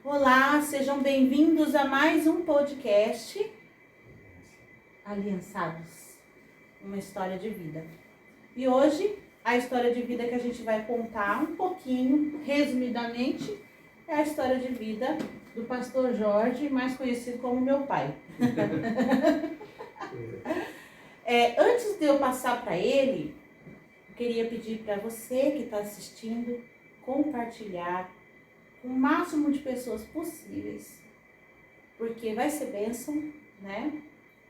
Olá, sejam bem-vindos a mais um podcast Aliançados, uma história de vida. E hoje, a história de vida que a gente vai contar um pouquinho, resumidamente, é a história de vida do pastor Jorge, mais conhecido como meu pai. Antes de eu passar para ele, eu queria pedir para você que está assistindo, compartilhar com o máximo de pessoas possíveis, porque vai ser bênção, né?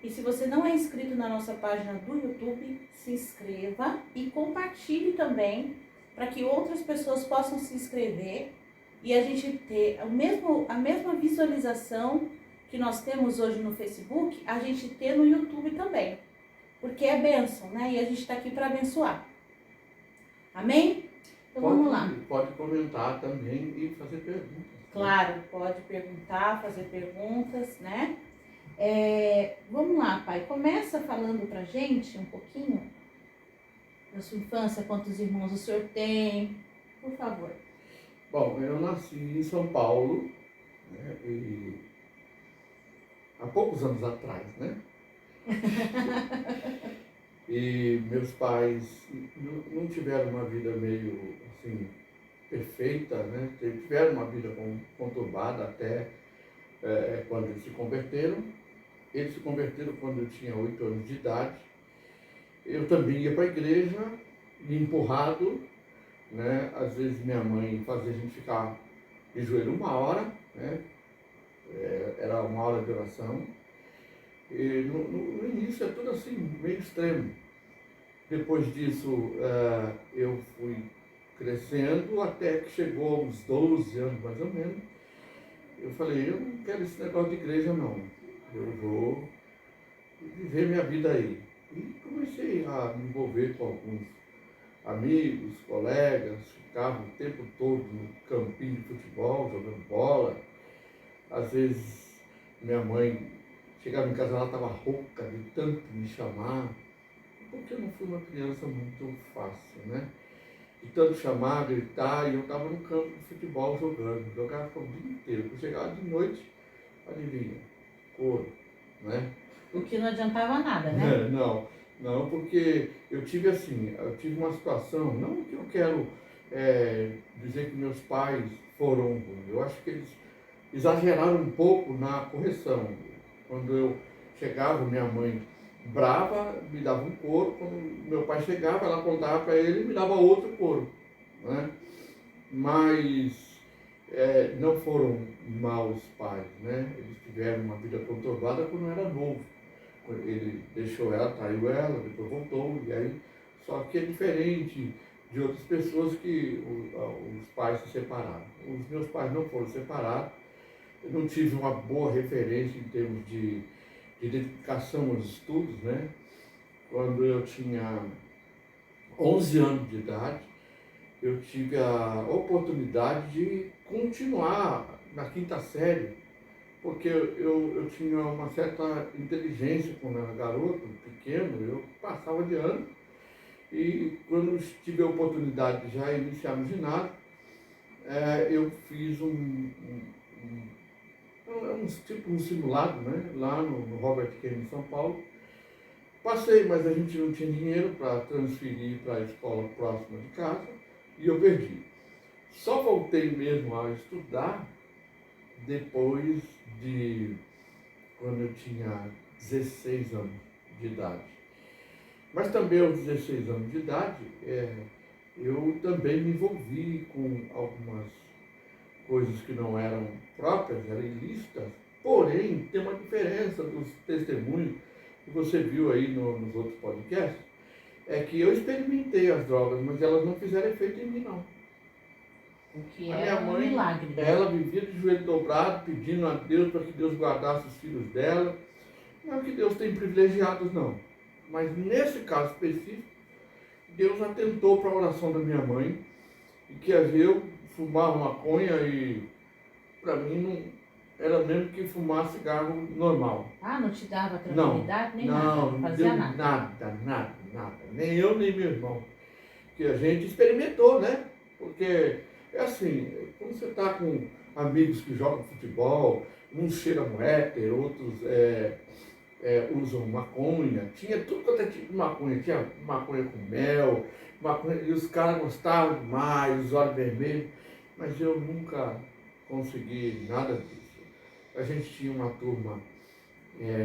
E se você não é inscrito na nossa página do YouTube, se inscreva e compartilhe também, para que outras pessoas possam se inscrever e a gente ter a mesma visualização que nós temos hoje no Facebook, a gente ter no YouTube também, porque é bênção, né? E a gente está aqui para abençoar. Amém? Então vamos lá. Pode comentar também e fazer perguntas. Claro, pode perguntar, fazer perguntas, né? Vamos lá, pai. Começa falando pra gente um pouquinho da sua infância, quantos irmãos o senhor tem, por favor. Bom, eu nasci em São Paulo, né, e há poucos anos atrás, né? E meus pais não tiveram uma vida meio assim perfeita, né? Tiveram uma vida conturbada até quando eles se converteram. Eles se converteram quando eu tinha 8 anos de idade. Eu também ia para a igreja, empurrado, né? Às vezes minha mãe fazia a gente ficar de joelho 1 hora, né? Era 1 hora de oração. E no início é tudo assim, meio extremo. Depois disso, eu fui crescendo até que chegou aos 12 anos mais ou menos. Eu falei, eu não quero esse negócio de igreja não. Eu vou viver minha vida aí. E comecei a me envolver com alguns amigos, colegas, ficava o tempo todo no campinho de futebol, jogando bola. Às vezes minha mãe chegava em casa, ela estava rouca de tanto me chamar, porque eu não fui uma criança muito fácil, né? De tanto chamar, gritar, e eu estava no campo de futebol jogando, jogava o dia inteiro. Eu chegava de noite, adivinha, couro, né? O que não adiantava nada, né? Não, porque eu tive uma situação, não que eu quero dizer que meus pais foram ruins, eu acho que eles exageraram um pouco na correção. Quando eu chegava, minha mãe brava me dava um couro, quando meu pai chegava, ela contava para ele e me dava outro couro, né? Mas não foram maus pais, né? Eles tiveram uma vida conturbada quando eu era novo. Ele deixou ela, traiu ela, depois voltou, e aí, só que é diferente de outras pessoas que os pais se separaram. Os meus pais não foram separados, eu não tive uma boa referência em termos de dedicação aos estudos, né? Quando eu tinha 11 anos de idade, eu tive a oportunidade de continuar na 5ª série, porque eu tinha uma certa inteligência quando era garoto, pequeno, eu passava de ano, e quando tive a oportunidade de já iniciar no ginásio, eu fiz um simulado, né, lá no Robert Kennedy, em São Paulo. Passei, mas a gente não tinha dinheiro para transferir para a escola próxima de casa e eu perdi. Só voltei mesmo a estudar depois de quando eu tinha 16 anos de idade. Mas também aos 16 anos de idade, eu também me envolvi com algumas coisas que não eram próprias, eram ilícitas, porém tem uma diferença dos testemunhos que você viu aí nos outros podcasts, é que eu experimentei as drogas, mas elas não fizeram efeito em mim não. O que é um milagre. Ela vivia de joelho dobrado, pedindo a Deus para que Deus guardasse os filhos dela. Não é que Deus tem privilegiados não, mas nesse caso específico, Deus atentou para a oração da minha mãe, e que eu fumava maconha e para mim não era mesmo que fumar cigarro normal. Ah, não te dava tranquilidade nem nada? Não fazia deu nada. Nem eu, nem meu irmão. Que a gente experimentou, né? Porque é assim, quando você está com amigos que jogam futebol, uns cheiram éter, outros usam maconha, tinha tudo quanto é tipo de maconha, tinha maconha com mel, maconha, e os caras gostavam demais, os olhos vermelhos, mas eu nunca consegui nada disso. A gente tinha uma turma,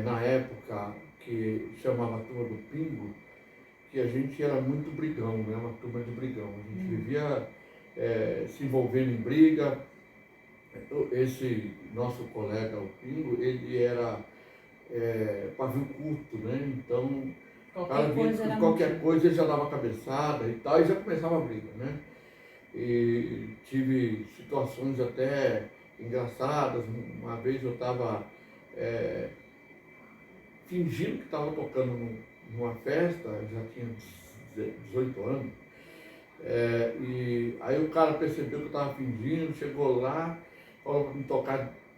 na época, que chamava a turma do Pingo, que a gente era muito brigão, né? Uma turma de brigão, a gente vivia se envolvendo em briga. Esse nosso colega, o Pingo, ele era pavio curto, né? Então, qualquer coisa ele já dava cabeçada e tal, e já começava a briga, né? E tive situações até engraçadas. Uma vez eu estava fingindo que estava tocando numa festa, eu já tinha 18 anos, e aí o cara percebeu que eu estava fingindo, chegou lá, falou para me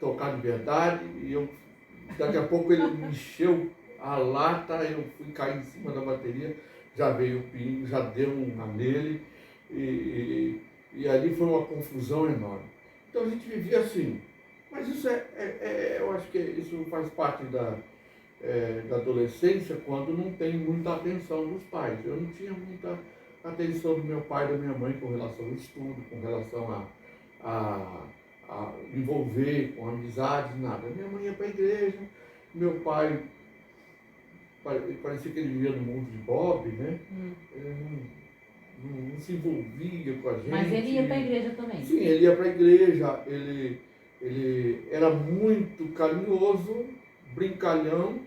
tocar de verdade, e daqui a pouco ele me encheu a lata, eu fui cair em cima da bateria, já veio o pingo, já deu uma nele, e ali foi uma confusão enorme. Então a gente vivia assim, mas isso eu acho que isso faz parte da adolescência, quando não tem muita atenção dos pais. Eu não tinha muita atenção do meu pai e da minha mãe com relação ao estudo, com relação a envolver com amizades, nada. Minha mãe ia para a igreja, meu pai parecia que ele vivia no mundo de Bob, né? Ele não se envolvia com a gente. Mas ele ia para a igreja também? Sim, ele ia para a igreja, ele era muito carinhoso, brincalhão.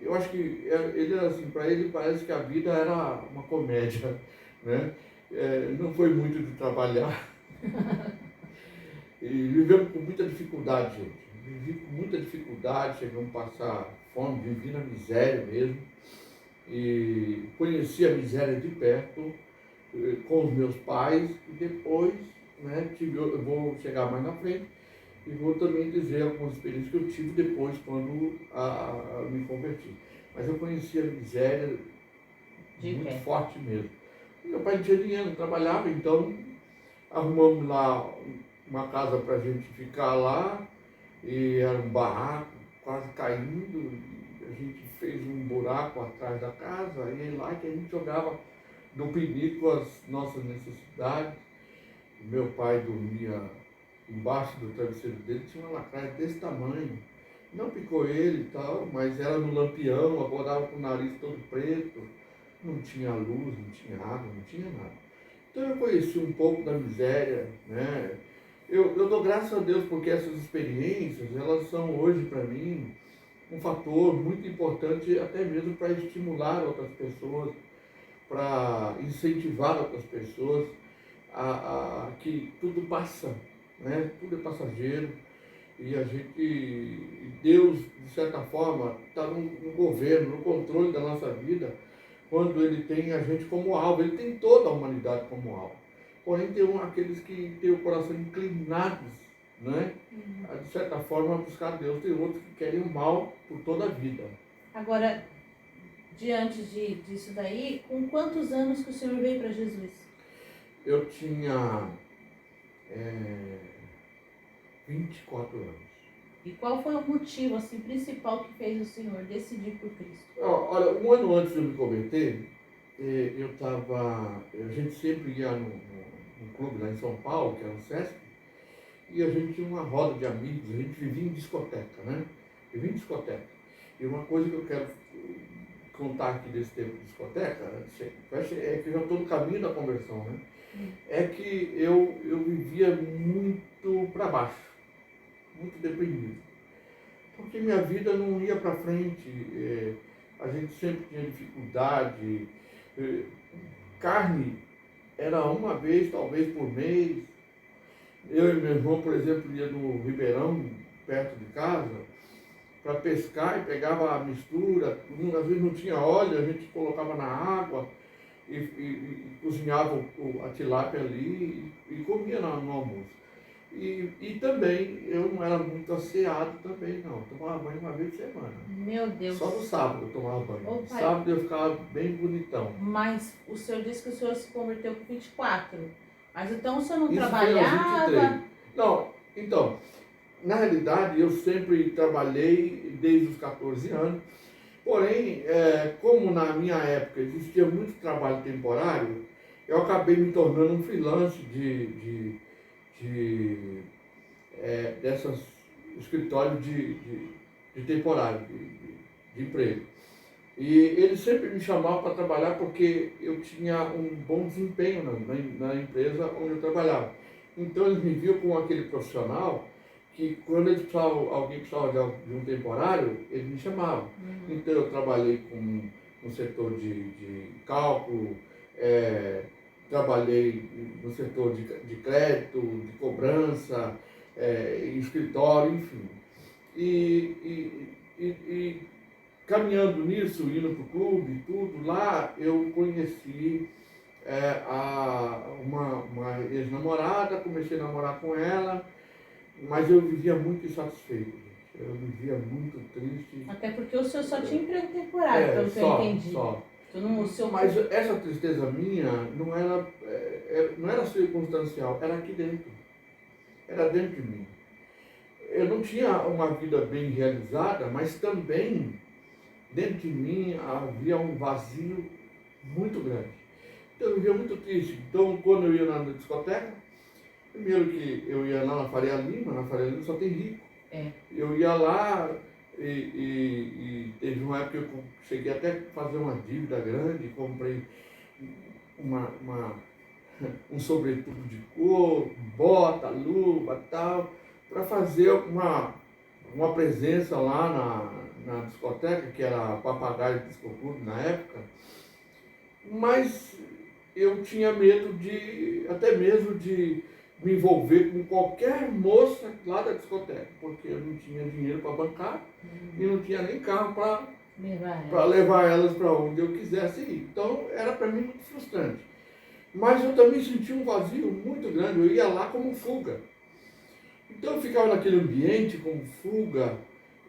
Eu acho que ele era assim, para ele parece que a vida era uma comédia, né? Não foi muito de trabalhar. E vivemos com muita dificuldade, gente. Vivi com muita dificuldade, chegamos a passar fome, vivi na miséria mesmo. E conheci a miséria de perto com os meus pais, e depois, né, eu vou chegar mais na frente e vou também dizer algumas experiências que eu tive depois quando me converti. Mas eu conheci a miséria muito forte mesmo. Meu pai não tinha dinheiro, não trabalhava, então arrumamos lá uma casa para a gente ficar lá, e era um barraco quase caindo, e a gente fez um buraco atrás da casa, e é lá que a gente jogava do pinico as nossas necessidades. Meu pai dormia embaixo do travesseiro dele, tinha uma lacraia desse tamanho. Não picou ele e tal, mas era no lampião, acordava com o nariz todo preto, não tinha luz, não tinha água, não tinha nada. Então eu conheci um pouco da miséria, né? Eu dou graças a Deus porque essas experiências, elas são hoje para mim um fator muito importante, até mesmo para estimular outras pessoas, para incentivar outras pessoas a que tudo passa, né? Tudo é passageiro, e Deus, de certa forma, está no governo, no controle da nossa vida, quando Ele tem a gente como alvo. Ele tem toda a humanidade como alvo. Porém, tem aqueles que têm o coração inclinados, né? De certa forma, a buscar Deus. Tem outros que querem o mal por toda a vida. Agora, diante disso daí, com quantos anos que o senhor veio para Jesus? Eu tinha 24 anos. E qual foi o motivo assim, principal que fez o senhor decidir por Cristo? Olha, um ano antes de eu me converter, a gente sempre ia num clube lá em São Paulo, que era o Sesc, e a gente tinha uma roda de amigos, a gente vivia em discoteca, né? Vivia em discoteca. E uma coisa que eu quero contar aqui desse tempo de discoteca, é que eu já estou no caminho da conversão, né? É que eu vivia muito para baixo, muito deprimido. Porque minha vida não ia para frente, a gente sempre tinha dificuldade. Carne era uma vez, talvez por mês. Eu e meu irmão, por exemplo, ia no Ribeirão, perto de casa, para pescar, e pegava a mistura. Às vezes não tinha óleo, a gente colocava na água e cozinhava a tilápia ali e comia no almoço. E também, eu não era muito asseado também, não. Eu tomava banho uma vez por semana. Meu Deus. Só no sábado eu tomava banho. Ô, no sábado eu ficava bem bonitão. Mas o senhor disse que o senhor se converteu com 24. Mas então o senhor não Isso trabalhava? foi aos 23. Não, Então, na realidade, eu sempre trabalhei desde os 14 anos, porém, como na minha época existia muito trabalho temporário, eu acabei me tornando um freelance dessas escritórios de temporário, de emprego. E eles sempre me chamavam para trabalhar porque eu tinha um bom desempenho na empresa onde eu trabalhava. Então eles me viam como aquele profissional que quando alguém precisava de um temporário, eles me chamavam. Então eu trabalhei no setor de cálculo, trabalhei no setor de crédito, de cobrança, escritório, enfim. E caminhando nisso, indo para o clube, tudo, lá eu conheci uma ex-namorada, comecei a namorar com ela, mas eu vivia muito insatisfeito, gente. Eu vivia muito triste. Até porque o senhor só tinha emprego temporário, pelo que eu entendi. Só. Então, o seu... Mas essa tristeza minha não era circunstancial, era aqui dentro. Era dentro de mim. Eu não tinha uma vida bem realizada, mas também dentro de mim havia um vazio muito grande. Então eu vivia muito triste. Então quando eu ia na discoteca, primeiro que eu ia lá na Faria Lima só tem rico. Eu ia lá e teve uma época que eu cheguei até a fazer uma dívida grande, comprei um sobretudo de couro, bota, luva e tal, para fazer uma presença lá na discoteca, que era Papagaio Disco Club na época, mas eu tinha medo até mesmo de me envolver com qualquer moça lá da discoteca, porque eu não tinha dinheiro para bancar e não tinha nem carro para levar elas para onde eu quisesse ir. Então era para mim muito frustrante. Mas eu também senti um vazio muito grande, eu ia lá como fuga. Então eu ficava naquele ambiente como fuga,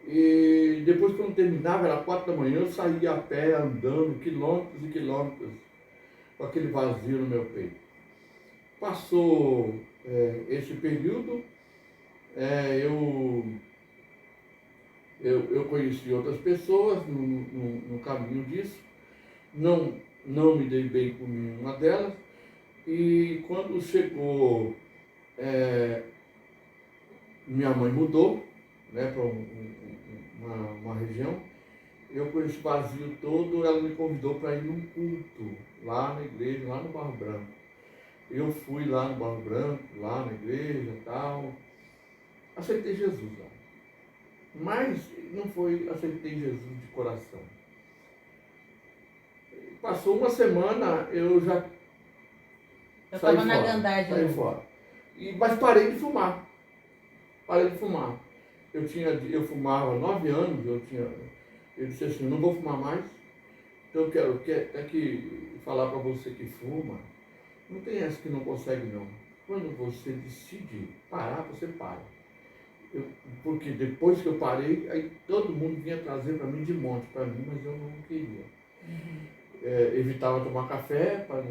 e depois quando terminava, era 4 da manhã, eu saía a pé, andando quilômetros e quilômetros, com aquele vazio no meu peito. Passou esse período, eu conheci outras pessoas no caminho disso, não me dei bem com nenhuma delas, e quando chegou, minha mãe mudou, né, para uma região, eu com esse vazio todo, ela me convidou para ir num culto, lá na igreja, lá no Barro Branco. Eu fui lá no Barro Branco, lá na igreja e tal, aceitei Jesus lá. Mas não foi aceitei Jesus de coração. Passou uma semana, eu já saí estava na gandagem. Saí fora. Mas parei de fumar. Eu fumava 9 anos, eu disse assim, não vou fumar mais, então eu quero que falar para você que fuma, não tem essa que não consegue não. Quando você decide parar, você para. Porque depois que eu parei, aí todo mundo vinha trazer para mim de monte para mim, mas eu não queria. Evitava tomar café para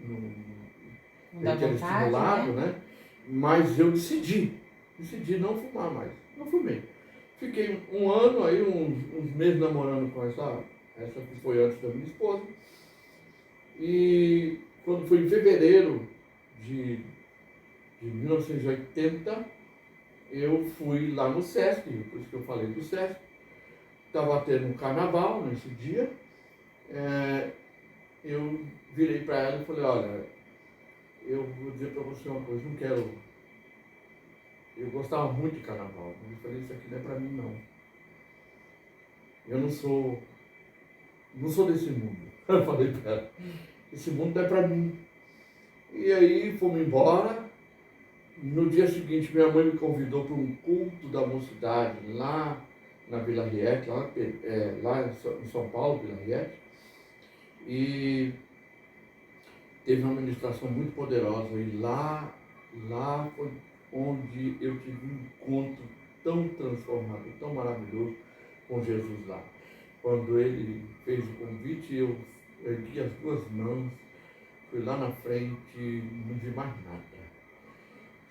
não ter estimulado, né? Mas eu decidi não fumar mais. Não fumei. Fiquei um ano aí, uns meses namorando com essa que foi antes da minha esposa. E quando foi em fevereiro de 1980, eu fui lá no Sesc, por isso que eu falei do Sesc. Estava tendo um carnaval nesse dia. Eu virei para ela e falei, olha, eu vou dizer para você uma coisa, não quero. Eu gostava muito de carnaval. Eu falei, isso aqui não é para mim não. Eu não sou desse mundo. Eu falei para ela, esse mundo não é para mim. E aí fomos embora. No dia seguinte, minha mãe me convidou para um culto da mocidade lá na Vila Riete, lá em São Paulo, Vila Riete. E teve uma ministração muito poderosa. E lá foi onde eu tive um encontro tão transformador, tão maravilhoso com Jesus lá. Quando ele fez o convite, eu ergui as 2 mãos, fui lá na frente, não vi mais nada.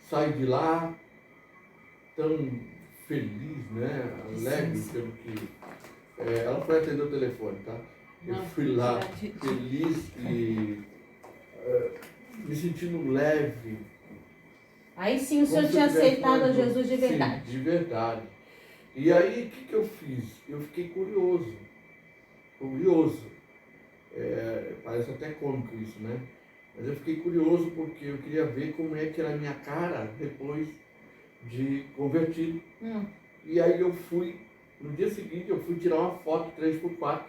Saí de lá, tão feliz, né? Alegre pelo que... ela foi atender o telefone, tá? Eu fui lá feliz e me sentindo leve. Aí sim o senhor tinha aceitado a Jesus de verdade. Sim, de verdade. E aí, o que eu fiz? Eu fiquei curioso. Curioso. Parece até cômico isso, né? Mas eu fiquei curioso porque eu queria ver como é que era a minha cara depois de convertido. E aí no dia seguinte eu fui tirar uma foto 3x4.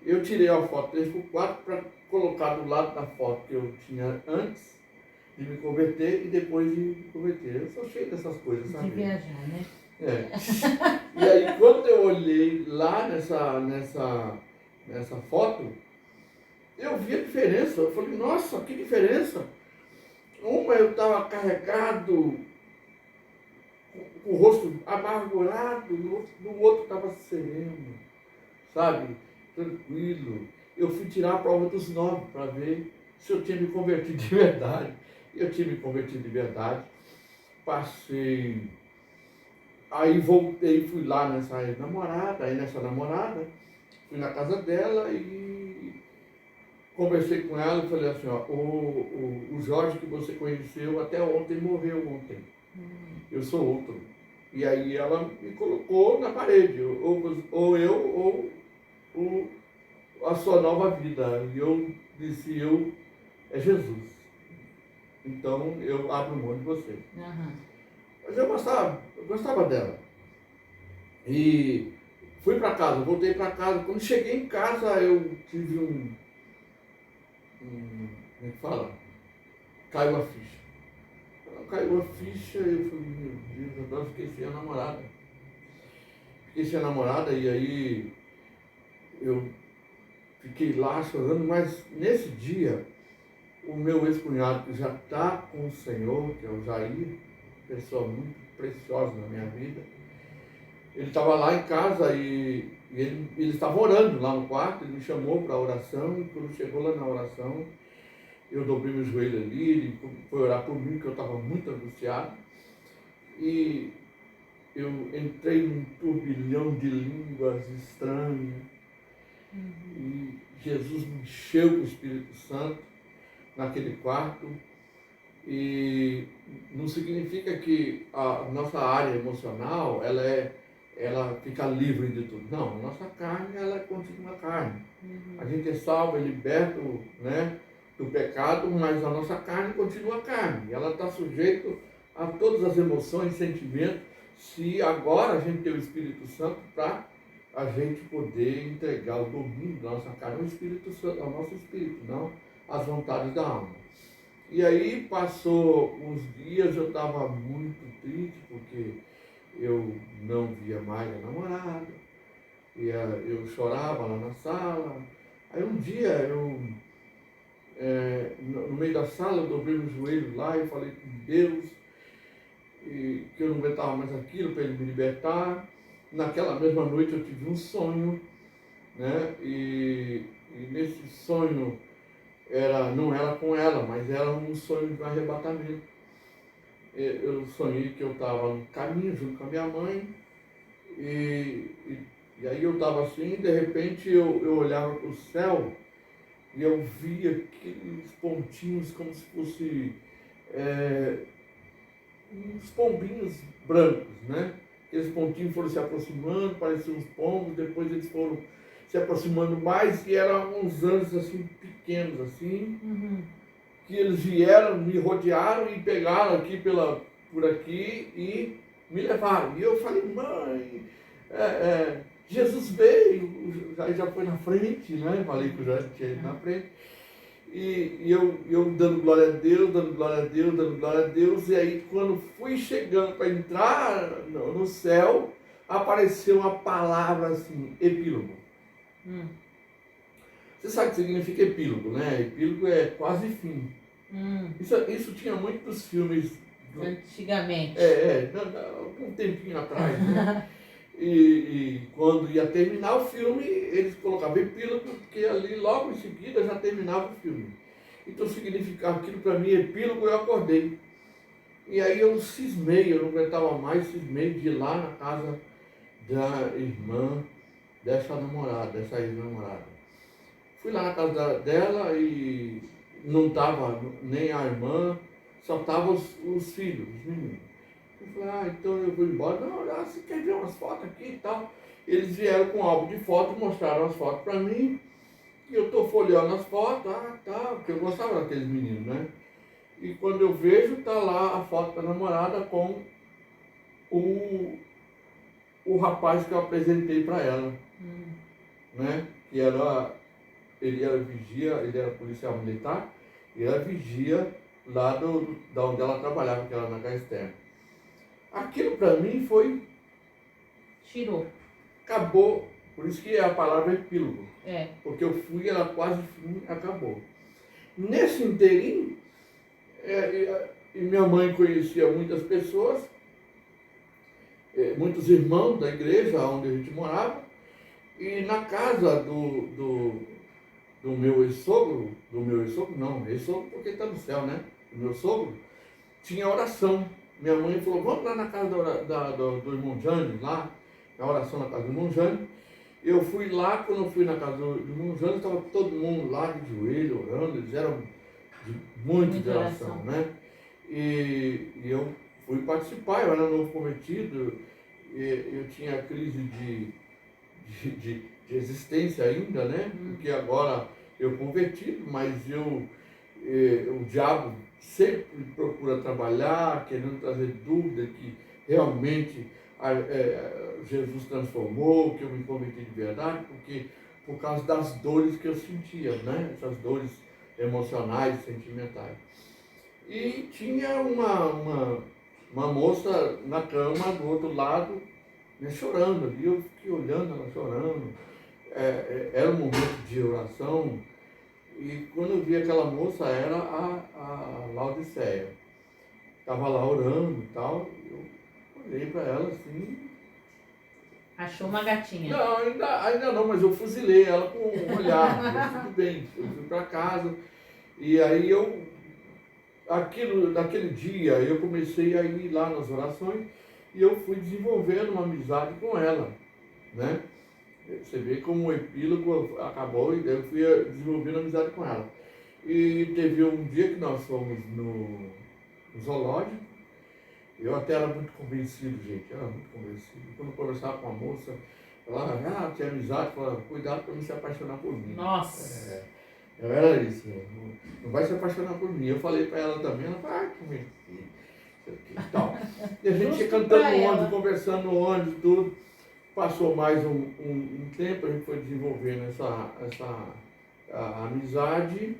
Eu tirei a foto 3x4 para colocar do lado da foto que eu tinha antes de me converter e depois de me converter. Eu sou cheio dessas coisas, sabe? De viajar, né? E aí quando eu olhei lá nessa foto, eu vi a diferença. Eu falei, nossa, que diferença! Uma eu estava carregado, com o rosto amargurado, no outro estava sereno, sabe? Tranquilo. Eu fui tirar a prova dos 9 para ver se eu tinha me convertido de verdade. Eu tinha me convertido de verdade. Passei. Aí voltei, fui lá nessa namorada, fui na casa dela e conversei com ela e falei assim, ó, o Jorge que você conheceu até ontem morreu ontem. Eu sou outro. E aí ela me colocou na parede, ou eu, ou a sua nova vida. E eu disse, é Jesus. Então eu abro mão de você. Mas eu gostava dela. E fui para casa, voltei para casa. Quando cheguei em casa, eu tive como é que fala? Caiu a ficha. Quando caiu a ficha, eu falei, meu Deus, agora fiquei sem a namorada. Fiquei sem a namorada e aí eu fiquei lá chorando, mas nesse dia, o meu ex-cunhado, que já está com o Senhor, que é o Jair, pessoa muito preciosa na minha vida, ele estava lá em casa e ele estava orando lá no quarto, ele me chamou para a oração, e quando chegou lá na oração, eu dobrei meu joelho ali, ele foi orar por mim, porque eu estava muito angustiado, e eu entrei num turbilhão de línguas estranhas, e Jesus me encheu com o Espírito Santo naquele quarto, e não significa que a nossa área emocional, ela fica livre de tudo. Não, a nossa carne, ela continua carne. A gente é salvo, é liberto, né, do pecado, mas a nossa carne continua carne. Ela está sujeita a todas as emoções, sentimentos, se agora a gente tem o Espírito Santo para a gente poder entregar o domínio da nossa carne ao Espírito Santo, ao nosso espírito, não às vontades da alma. E aí passou uns dias, eu estava muito triste, porque eu não via mais a namorada, e eu chorava lá na sala. Aí um dia, no meio da sala, eu dobrei o joelho lá e falei com Deus, que eu não aguentava mais aquilo, para Ele me libertar. Naquela mesma noite eu tive um sonho, né? E nesse sonho não era com ela, mas era um sonho de arrebatamento. Eu sonhei que eu estava no caminho junto com a minha mãe, e aí eu estava assim, e de repente eu olhava para o céu e eu via aqueles pontinhos como se fosse uns pombinhos brancos, né? Aqueles pontinhos foram se aproximando, pareciam uns pombos, depois eles foram se aproximando mais, e eram uns anjos assim, pequenos assim, que eles vieram, me rodearam e pegaram aqui por aqui e me levaram. E eu falei, mãe, Jesus veio, aí já foi na frente, né? Falei que eu já tinha ido na frente. E eu dando glória a Deus, dando glória a Deus, dando glória a Deus. E aí quando fui chegando para entrar no céu, apareceu uma palavra assim, epílogo. Você sabe o que significa epílogo, né? Epílogo é quase fim. Isso tinha muito dos filmes. Antigamente. Um tempinho atrás, né? E quando ia terminar o filme, eles colocavam epílogo, porque ali logo em seguida já terminava o filme. Então significava aquilo para mim, epílogo, eu acordei. E aí eu cismei, eu não aguentava mais, cismei de ir lá na casa da irmã dessa namorada, dessa ex-namorada. Fui lá na casa dela e não estava nem a irmã, só estavam os filhos, os meninos. Eu falei, então eu vou embora. Não, você quer ver umas fotos aqui e tal? Eles vieram com um álbum de fotos, mostraram as fotos para mim, e eu estou folheando as fotos, tá, porque eu gostava daqueles meninos, né? E quando eu vejo, tá lá a foto da namorada com o, o rapaz que eu apresentei para ela, né? Que era, ele era vigia, ele era policial militar, e era vigia lá da onde ela trabalhava, que era na Gaster. Aquilo para mim foi... Tirou. Acabou, por isso que a palavra é epílogo. É. Porque eu fui, ela quase fim, acabou. Nesse inteirinho, e minha mãe conhecia muitas pessoas, muitos irmãos da igreja onde a gente morava, e na casa do meu ex-sogro, não, ex-sogro porque está no céu, né? Do meu sogro, tinha oração. Minha mãe falou, vamos lá na casa do irmão Jânio, lá, a oração na casa do irmão Jânio. Eu fui lá, quando eu fui na casa do irmão Jânio, estava todo mundo lá de joelho, orando, eles eram de muito de oração, né? E eu fui participar, eu era novo convertido, eu tinha crise de existência ainda, né? Porque agora eu convertido, mas o diabo sempre procura trabalhar, querendo trazer dúvida que realmente Jesus transformou, que eu me converti de verdade, porque por causa das dores que eu sentia, né? Essas dores emocionais, sentimentais. E tinha uma moça na cama do outro lado, né, chorando ali, eu fiquei olhando ela chorando. Era um momento de oração, e quando eu vi aquela moça, era a Laodiceia. Estava lá orando e tal, eu olhei para ela assim. Achou uma gatinha? Não, ainda não, mas eu fuzilei ela com um olhar. Tudo bem, eu fui para casa, e aí naquele dia, eu comecei a ir lá nas orações, e eu fui desenvolvendo uma amizade com ela, né? Você vê como o epílogo acabou, e eu fui desenvolvendo amizade com ela. E teve um dia que nós fomos no zoológico, eu até era muito convencido, gente, era muito convencido. Quando eu conversava com a moça, ela tinha amizade, falava, cuidado para não se apaixonar por mim. Nossa! Eu era isso, não vai se apaixonar por mim. Eu falei para ela também, ela falou, convencido, e tal. E a gente ia cantando no ônibus, conversando no ônibus, tudo. Passou mais um tempo, a gente foi desenvolvendo essa amizade,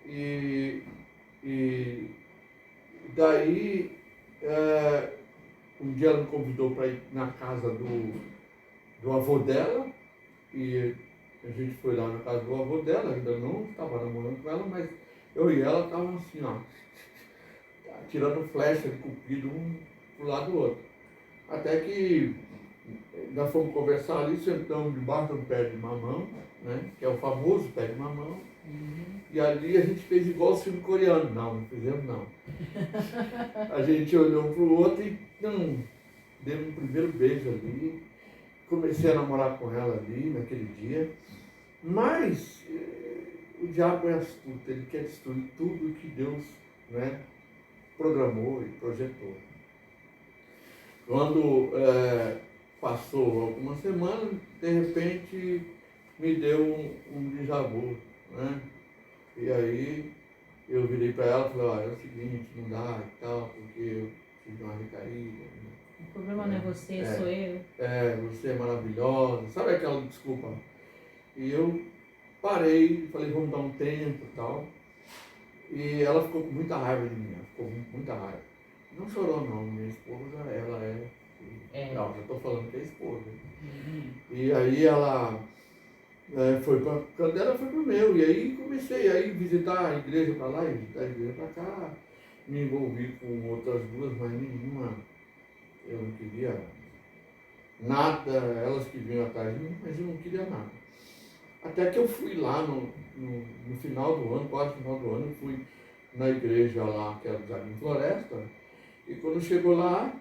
e daí um dia ela me convidou para ir na casa do avô dela, e a gente foi lá na casa do avô dela, ainda não estava namorando com ela, mas eu e ela estávamos assim, ó, tirando flecha de cupido um pro lado do outro. Até que nós fomos conversar ali, sentamos debaixo do pé de mamão, né? Que é o famoso pé de mamão. E ali a gente fez igual o filme coreano. Não fizemos não. A gente olhou um para o outro e demos um primeiro beijo ali. Comecei a namorar com ela ali naquele dia. Mas o diabo é astuto, ele quer destruir tudo que Deus, né, programou e projetou. Quando passou algumas semanas, de repente me deu um déjà vu, né? E aí eu virei para ela e falei, é o seguinte, não dá e tal, porque eu tive uma recaída. Né? O problema não é você, sou eu. Você é maravilhosa, sabe aquela desculpa? E eu parei, falei, vamos dar um tempo e tal. E ela ficou com muita raiva de mim, ficou com muita raiva. Não chorou não, minha esposa, ela não, já estou falando que é esposa. E aí ela foi para o canto dela, foi para o meu. E aí comecei a ir visitar a igreja para lá e visitar a igreja para cá. Me envolvi com outras duas, mas nenhuma eu não queria nada. Elas que vinham atrás de mim, mas eu não queria nada. Até que eu fui lá no final do ano, quase no final do ano, eu fui na igreja lá, que era do Jardim Floresta, E quando chegou lá,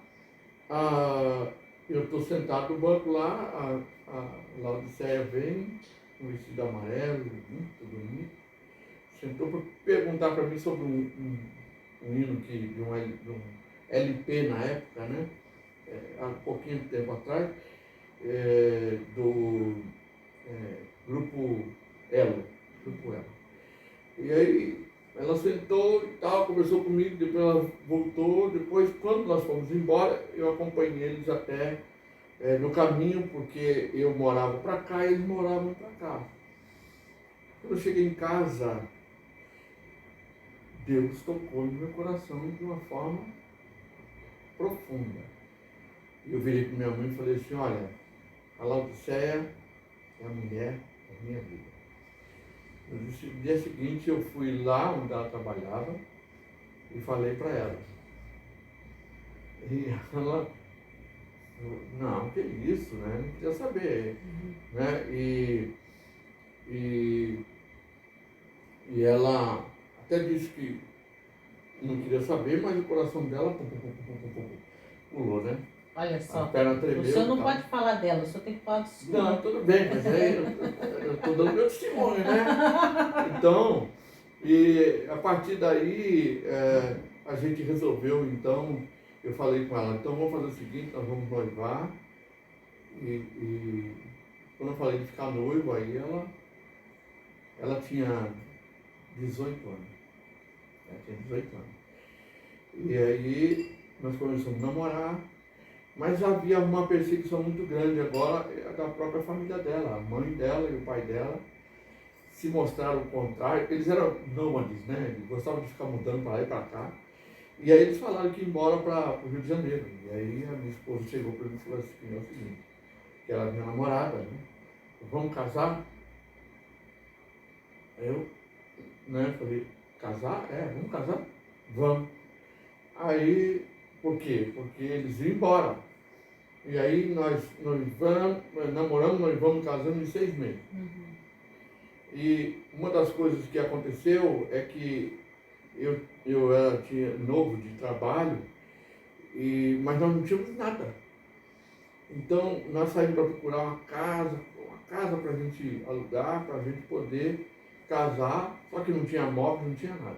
eu estou sentado no banco lá, a Laodiceia vem, com um vestido amarelo, muito bonito, sentou para perguntar para mim sobre um hino de um LP na época, né? Há pouquinho tempo atrás, do Grupo Elo. Grupo Elo. E aí ela sentou e tal, conversou comigo, depois ela voltou, depois quando nós fomos embora, eu acompanhei eles até no caminho, porque eu morava para cá e eles moravam para cá. Quando eu cheguei em casa, Deus tocou no meu coração de uma forma profunda. Eu virei para minha mãe e falei assim, olha, a Laodiceia é a mulher da minha vida. No dia seguinte eu fui lá onde ela trabalhava e falei para ela. E ela, não, que isso, né? Não queria saber. Né? E ela até disse que não queria saber, mas o coração dela pulou, né? Olha só, a perna tremeu, o senhor não tá? pode falar dela, o senhor tem que falar do senhor. Não, tudo bem, mas aí eu estou dando meu testemunho, né? Então, e a partir daí, a gente resolveu, então, eu falei com ela, então vamos fazer o seguinte, nós vamos noivar. E quando eu falei de ficar noivo, aí ela tinha 18 anos. Ela tinha 18 anos. E aí nós começamos a namorar, mas havia uma perseguição muito grande agora da própria família dela. A mãe dela e o pai dela se mostraram o contrário. Eles eram nômades, né? Eles gostavam de ficar mudando para lá e para cá. E aí eles falaram que ia embora para o Rio de Janeiro. E aí a minha esposa chegou para mim e falou assim, é o seguinte, que ela era minha namorada, né? Vamos casar? Aí eu, né, falei, casar? Vamos casar? Vamos. Aí, por quê? Porque eles iam embora. E aí nós namoramos, nós vamos casando em 6 meses. E uma das coisas que aconteceu é que eu tinha novo de trabalho, mas nós não tínhamos nada. Então nós saímos para procurar uma casa para a gente alugar, para a gente poder casar, só que não tinha móvel, não tinha nada.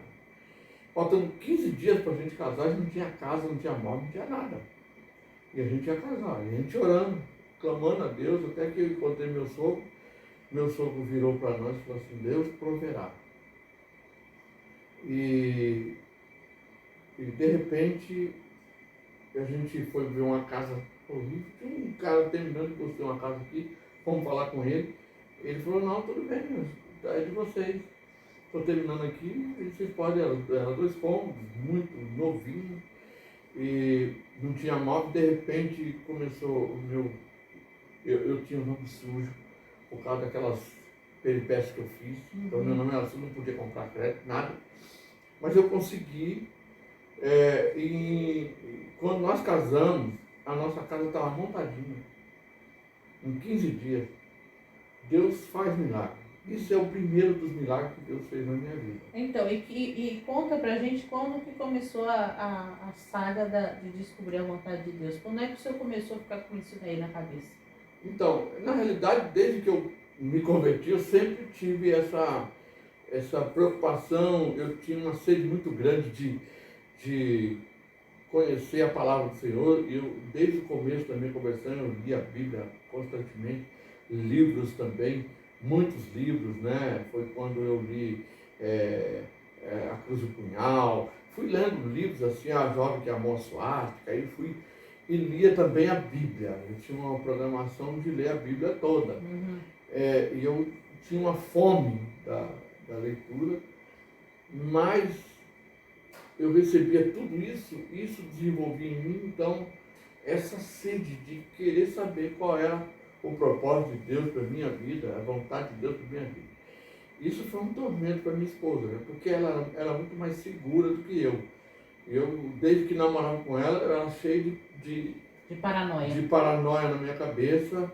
Faltando 15 dias para a gente casar, a gente não tinha casa, não tinha móvel, não tinha nada. E a gente ia casar, e a gente orando, clamando a Deus, até que eu encontrei meu sogro. Meu sogro virou para nós e falou assim, Deus proverá. E de repente a gente foi ver uma casa horrível. Tinha um cara terminando de construir uma casa aqui, fomos falar com ele. Ele falou, não, tudo bem, é de vocês. Estou terminando aqui, e vocês podem, era 2 cômodos, muito novinho, e não tinha móvel. De repente começou o meu... Eu tinha um nome sujo por causa daquelas peripécias que eu fiz. Então meu nome era assim, não podia comprar crédito, nada. Mas eu consegui, e quando nós casamos, a nossa casa estava montadinha. Em 15 dias, Deus faz milagre. Isso é o primeiro dos milagres que Deus fez na minha vida. Então, e conta pra gente quando que começou a saga de descobrir a vontade de Deus. Quando é que o senhor começou a ficar com isso daí na cabeça? Então, na realidade, desde que eu me converti, eu sempre tive essa preocupação, eu tinha uma sede muito grande de conhecer a palavra do Senhor. Eu, desde o começo também conversando, eu li a Bíblia constantemente, livros também, muitos livros, né? Foi quando eu li A Cruz do Punhal, fui lendo livros assim, A Jovem que Amou a Suástica, aí fui e lia também a Bíblia. Eu tinha uma programação de ler a Bíblia toda. E eu tinha uma fome da leitura, mas eu recebia tudo isso desenvolvia em mim, então, essa sede de querer saber qual era o propósito de Deus para a minha vida, a vontade de Deus para a minha vida. Isso foi um tormento para minha esposa, né? Porque ela era muito mais segura do que eu. Eu, desde que namorava com ela, eu era cheio de paranoia na minha cabeça,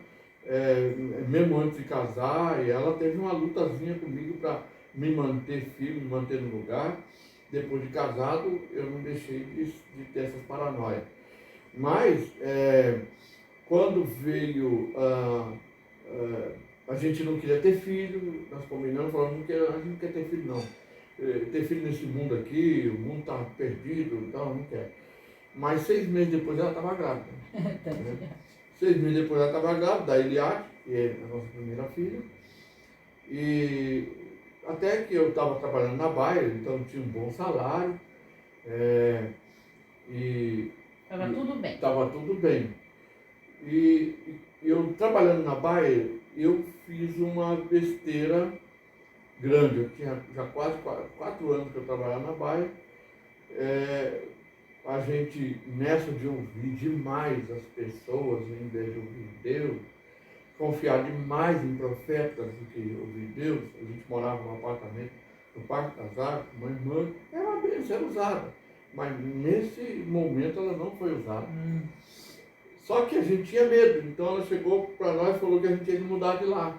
mesmo antes de casar, e ela teve uma lutazinha comigo para me manter firme, me manter no lugar. depois de casado, eu não deixei de ter essas paranoias. Mas, quando veio, a gente não queria ter filho, nós combinamos, falamos, a gente não quer ter filho não. Ter filho nesse mundo aqui, o mundo está perdido, então não quer. Mas 6 meses depois ela estava grávida. Né? 6 meses depois ela estava grávida, da Eliade, que é a nossa primeira filha. E até que eu estava trabalhando na Baia, então tinha um bom salário. Estava tudo bem. Estava tudo bem. E eu trabalhando na Baia, eu fiz uma besteira grande. Eu tinha já quase 4 anos que eu trabalhava na Baia. A gente, nessa de ouvir demais as pessoas, em vez de ouvir Deus, confiar demais em profetas do que ouvir Deus. A gente morava num apartamento no Parque das Artes, uma irmã, era uma bênção, era usada. Mas nesse momento ela não foi usada. Só que a gente tinha medo, então ela chegou para nós e falou que a gente tinha que mudar de lá.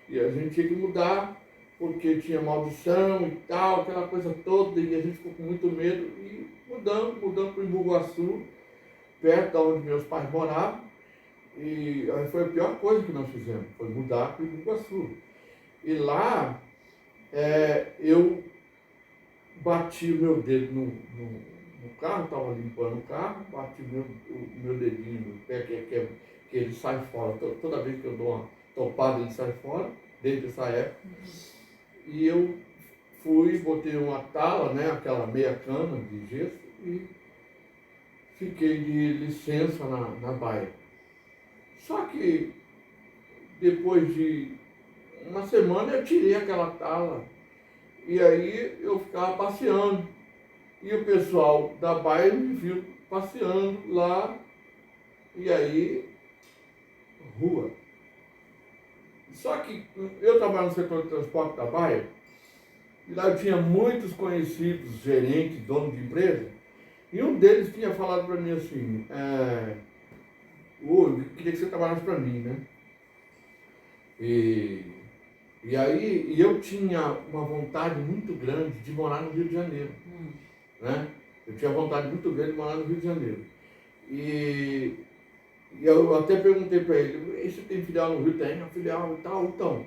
E a gente tinha que mudar porque tinha maldição e tal, aquela coisa toda, e a gente ficou com muito medo. E mudamos para o Embu-Guaçu, perto de onde meus pais moravam. E foi a pior coisa que nós fizemos, foi mudar para o Embu-Guaçu. E lá eu bati o meu dedo no carro, estava limpando o carro, bati o meu dedinho no pé, que ele sai fora. Toda vez que eu dou uma topada, ele sai fora, desde essa época. E eu fui, botei uma tala, né, aquela meia cana de gesso, e fiquei de licença na Baia. Só que depois de uma semana eu tirei aquela tala. E aí eu ficava passeando. E o pessoal da Baia me viu passeando lá. E aí, rua. Só que eu trabalhava no setor de transporte da Baia. E lá eu tinha muitos conhecidos, gerentes, donos de empresa. E um deles tinha falado para mim assim, eu queria que você trabalhasse para mim, né? E aí eu tinha uma vontade muito grande de morar no Rio de Janeiro. Né? Eu tinha vontade muito grande de morar no Rio de Janeiro. E eu até perguntei para ele, e você tem filial no Rio? Tem, a filial e tal, então,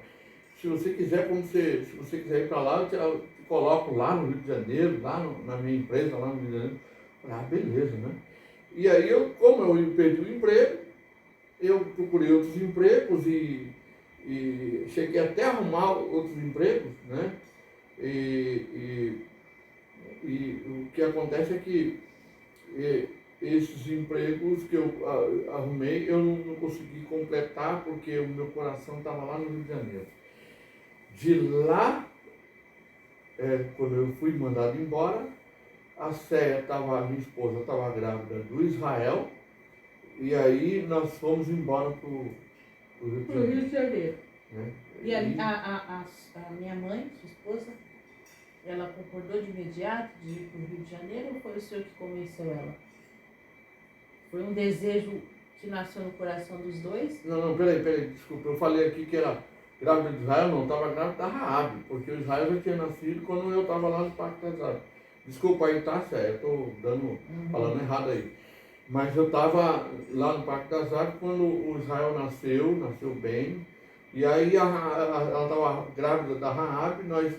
se você quiser, se você quiser ir para lá, eu te coloco lá no Rio de Janeiro, lá na minha empresa, lá no Rio de Janeiro. Eu falei, beleza, né? E aí como eu perdi o emprego, eu procurei outros empregos e cheguei até a arrumar outros empregos, né? E o que acontece é que esses empregos que eu arrumei, eu não consegui completar porque o meu coração estava lá no Rio de Janeiro. De lá, quando eu fui mandado embora, a Céia minha esposa estava grávida do Israel, e aí nós fomos embora para o Rio de Janeiro. Né? E a minha mãe, sua esposa, ela concordou de imediato de ir para o Rio de Janeiro ou foi o senhor que convenceu ela? Foi um desejo que nasceu no coração dos dois? Não, peraí, desculpa, eu falei aqui que era grávida de Israel, não, estava grávida da Raabe, porque o Israel já tinha nascido quando eu estava lá no Parque das Artes. Desculpa aí, tá, Céia, eu estou falando errado aí. Mas eu estava lá no Parque das Artes quando o Israel nasceu bem, e aí ela estava grávida da Raabe, nós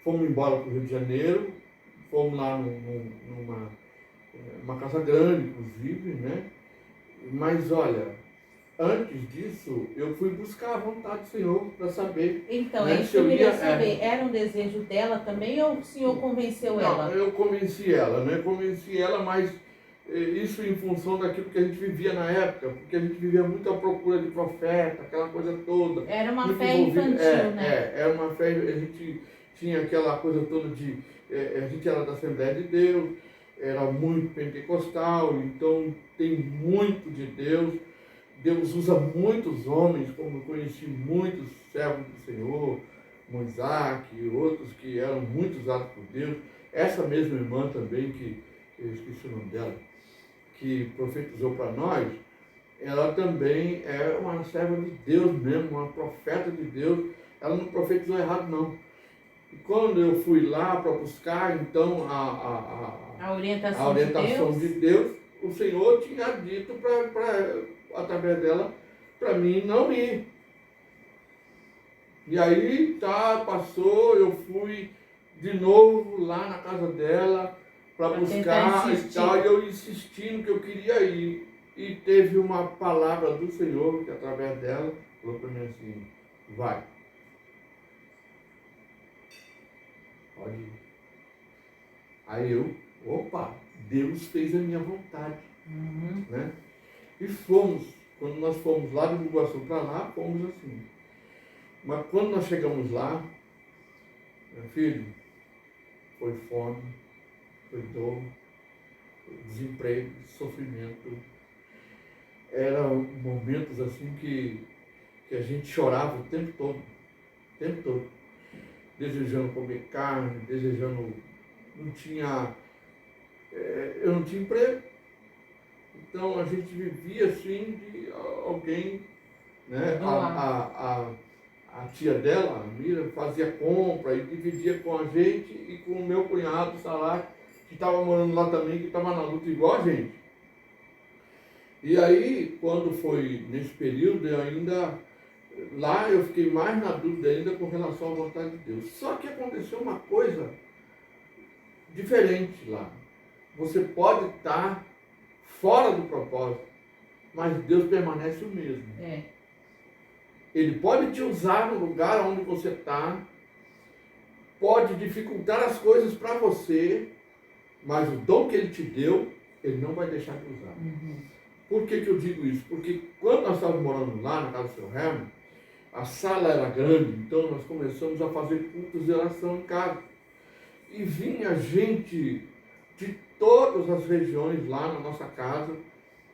fomos embora para o Rio de Janeiro, fomos lá numa casa grande, inclusive, né? Mas olha, antes disso, eu fui buscar a vontade do Senhor para saber. Então, é isso que eu queria saber. Era um desejo dela também ou o senhor convenceu ela? Não, eu convenci ela, né? Convenci ela, mas isso em função daquilo que a gente vivia na época, porque a gente vivia muito à procura de profeta, aquela coisa toda. Era uma fé infantil, né? Era uma fé, a gente tinha aquela coisa toda a gente era da Assembleia de Deus, era muito pentecostal, então tem muito de Deus. Deus usa muitos homens, como eu conheci muitos servos do Senhor, Moisés e outros que eram muito usados por Deus. Essa mesma irmã também, que eu esqueci o nome dela, que profetizou para nós, ela também é uma serva de Deus mesmo, uma profeta de Deus. Ela não profetizou errado, não. E quando eu fui lá para buscar, então, A a orientação, orientação de de Deus. Deus, o Senhor tinha dito através dela para mim não ir. E aí, tá, passou, eu fui de novo lá na casa dela para Pra buscar tentar e insistir. tal, e eu insistindo que eu queria ir. E teve uma palavra do Senhor que através dela falou para mim assim, vai, pode ir. Aí eu, opa, Deus fez a minha vontade, né? E fomos, quando nós fomos lá de Bugaçu para lá, fomos assim. Mas quando nós chegamos lá, meu filho, foi fome, foi dor, foi desemprego, sofrimento. Eram momentos assim que a gente chorava o tempo todo, desejando comer carne, desejando, não tinha, eu não tinha emprego. Então a gente vivia assim de alguém, né? A tia dela, a Mira, fazia compra e dividia com a gente e com o meu cunhado, Salah, que estava morando lá também, que estava na luta igual a gente. E aí, quando foi nesse período, eu ainda, lá eu fiquei mais na dúvida ainda com relação à vontade de Deus. Só que aconteceu uma coisa diferente lá. Você pode estar fora do propósito, mas Deus permanece o mesmo. Ele pode te usar no lugar onde você está, pode dificultar as coisas para você, mas o dom que ele te deu, ele não vai deixar de usar. Por que eu digo isso? Porque quando nós estávamos morando lá na casa do seu Herman, a sala era grande, então nós começamos a fazer cultos de oração em casa. E vinha gente de todas as regiões lá na nossa casa,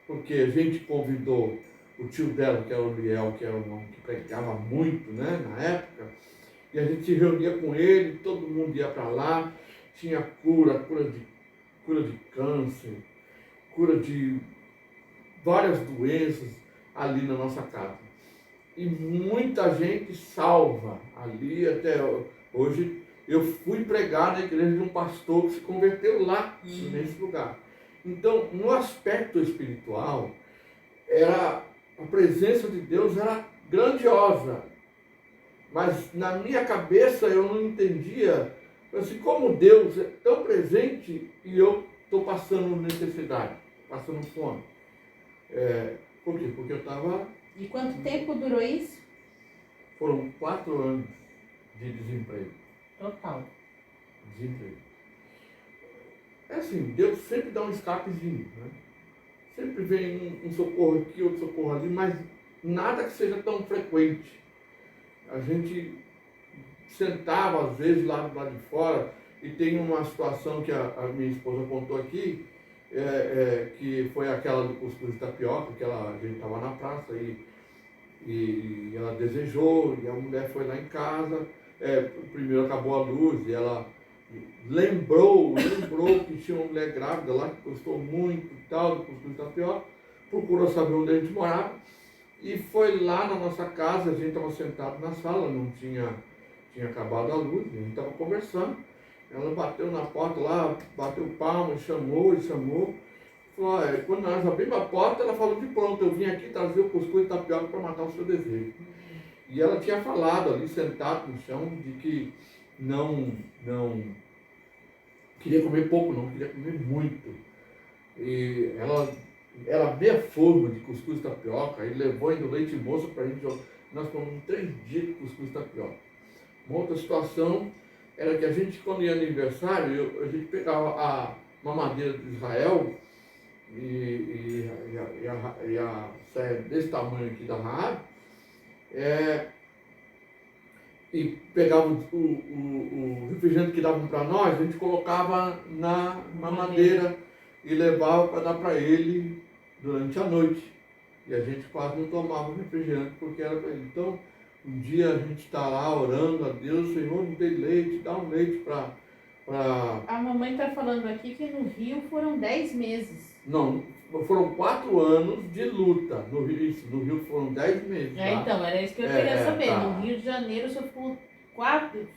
porque a gente convidou o tio dela, que era o Liel, que era um homem que pregava muito, né, na época, e a gente se reunia com ele, todo mundo ia para lá, tinha cura de câncer, cura de várias doenças ali na nossa casa. E muita gente salva ali, até hoje eu fui pregar na igreja de um pastor que se converteu lá, nesse lugar. Então, no aspecto espiritual, a presença de Deus era grandiosa, mas na minha cabeça eu não entendia assim, como Deus é tão presente e eu estou passando necessidade, passando fome. Por quê? Porque eu estava... E quanto tempo durou isso? Foram 4 anos de desemprego. Total. Desemprego. É assim, Deus sempre dá um escapezinho, né? Sempre vem um socorro aqui, outro socorro ali, mas nada que seja tão frequente. A gente sentava, às vezes, lá do lado de fora, e tem uma situação que a minha esposa contou aqui, que foi aquela do cuscuz de tapioca, que a gente estava na praça e ela desejou, e a mulher foi lá em casa, primeiro acabou a luz, e ela lembrou que tinha uma mulher grávida lá, que gostou muito e tal, do cuscuz de tapioca, procurou saber onde a gente morava, e foi lá na nossa casa, a gente estava sentado na sala, não tinha acabado a luz, a gente estava conversando, ela bateu na porta lá, bateu palma, chamou, falou, quando nós abrimos a porta, ela falou de pronto, eu vim aqui trazer o cuscuz de tapioca para matar o seu desejo. E ela tinha falado ali, sentado no chão, de que não queria comer pouco, não, queria comer muito. E ela meia forma de cuscuz de tapioca, e levou ainda o leite moço para a gente. Nós comemos 3 dias de cuscuz de tapioca. Uma outra situação era que a gente, quando ia aniversário, a gente pegava a mamadeira de Israel e a serra desse tamanho aqui da Raab, e pegava o refrigerante que davam para nós, a gente colocava na mamadeira e levava para dar para ele durante a noite. E a gente quase não tomava refrigerante porque era para ele. Então, um dia a gente está lá orando a Deus, Senhor, não tem leite, dá um leite para... A mamãe está falando aqui que no Rio foram 10 meses. Não, foram 4 anos de luta. No Rio foram 10 meses. Tá? Então, era isso que eu queria saber. Tá. No Rio de Janeiro, o senhor ficou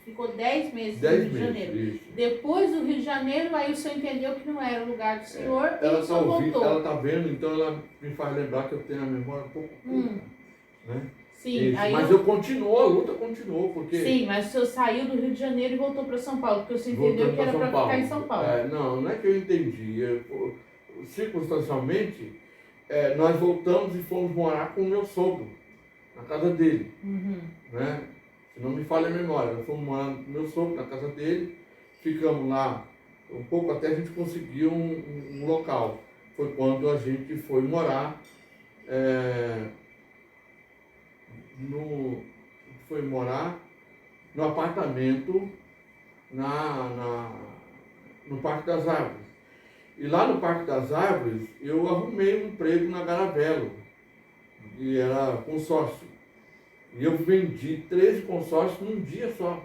ficou 10 meses no 10 Rio de meses, Janeiro. isso. Depois do Rio de Janeiro, aí o senhor entendeu que não era o lugar do senhor e Ela o senhor voltou. ela está vendo, então ela me faz lembrar que eu tenho a memória um pouco curta, né? Sim, Isso. aí Mas eu continuo, a luta continuou, porque... Sim, mas o senhor saiu do Rio de Janeiro e voltou para São Paulo, porque o senhor entendeu que era para ficar em São Paulo. Não é que eu entendi. Circunstancialmente, nós voltamos e fomos morar com o meu sogro, na casa dele. Né? Se não me falha a memória, nós fomos morar com o meu sogro, na casa dele, ficamos lá um pouco até a gente conseguir um local. Foi quando a gente foi morar no apartamento no Parque das Árvores. E lá no Parque das Árvores, eu arrumei um emprego na Garavelo, e era consórcio. E eu vendi 13 consórcios num dia só.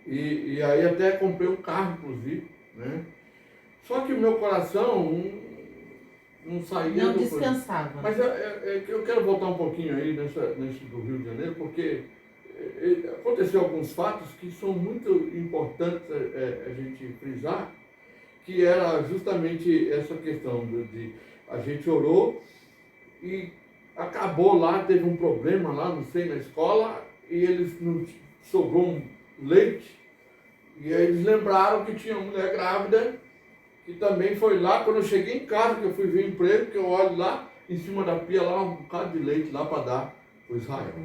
E aí até comprei um carro, inclusive, né? Só que o meu coração não saía... Não descansava. Mas eu quero voltar um pouquinho aí nesse do Rio de Janeiro, porque aconteceu alguns fatos que são muito importantes a gente frisar, que era justamente essa questão de a gente orou e acabou lá, teve um problema lá, não sei, na escola, e eles não sobrou um leite, e aí eles lembraram que tinha uma mulher grávida, que também foi lá, quando eu cheguei em casa, que eu fui ver emprego, que eu olho lá, em cima da pia, lá um bocado de leite lá para dar para Israel.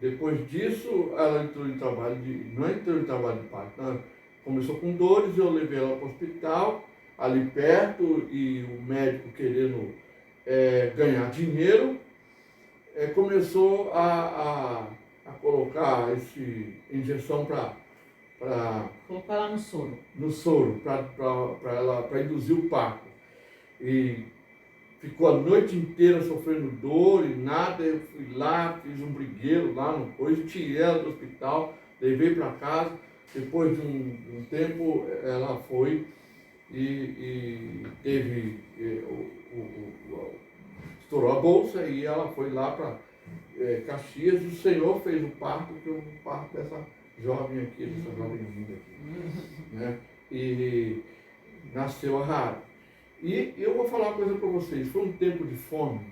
Depois disso, ela entrou em trabalho não entrou em trabalho de parto, não. Começou com dores, eu levei ela para o hospital, ali perto, e o médico querendo ganhar dinheiro, começou a colocar essa injeção para colocar lá no soro. No soro, para induzir o parto. E ficou a noite inteira sofrendo dor e nada. Eu fui lá, fiz um brigueiro lá no coisa, tirei ela do hospital, levei para casa. Depois de um tempo, ela foi e teve, estourou a bolsa e ela foi lá para Caxias e o Senhor fez o parto, que é o parto dessa jovem aqui, dessa jovem linda aqui. Né? E nasceu a Rara. E eu vou falar uma coisa para vocês, foi um tempo de fome,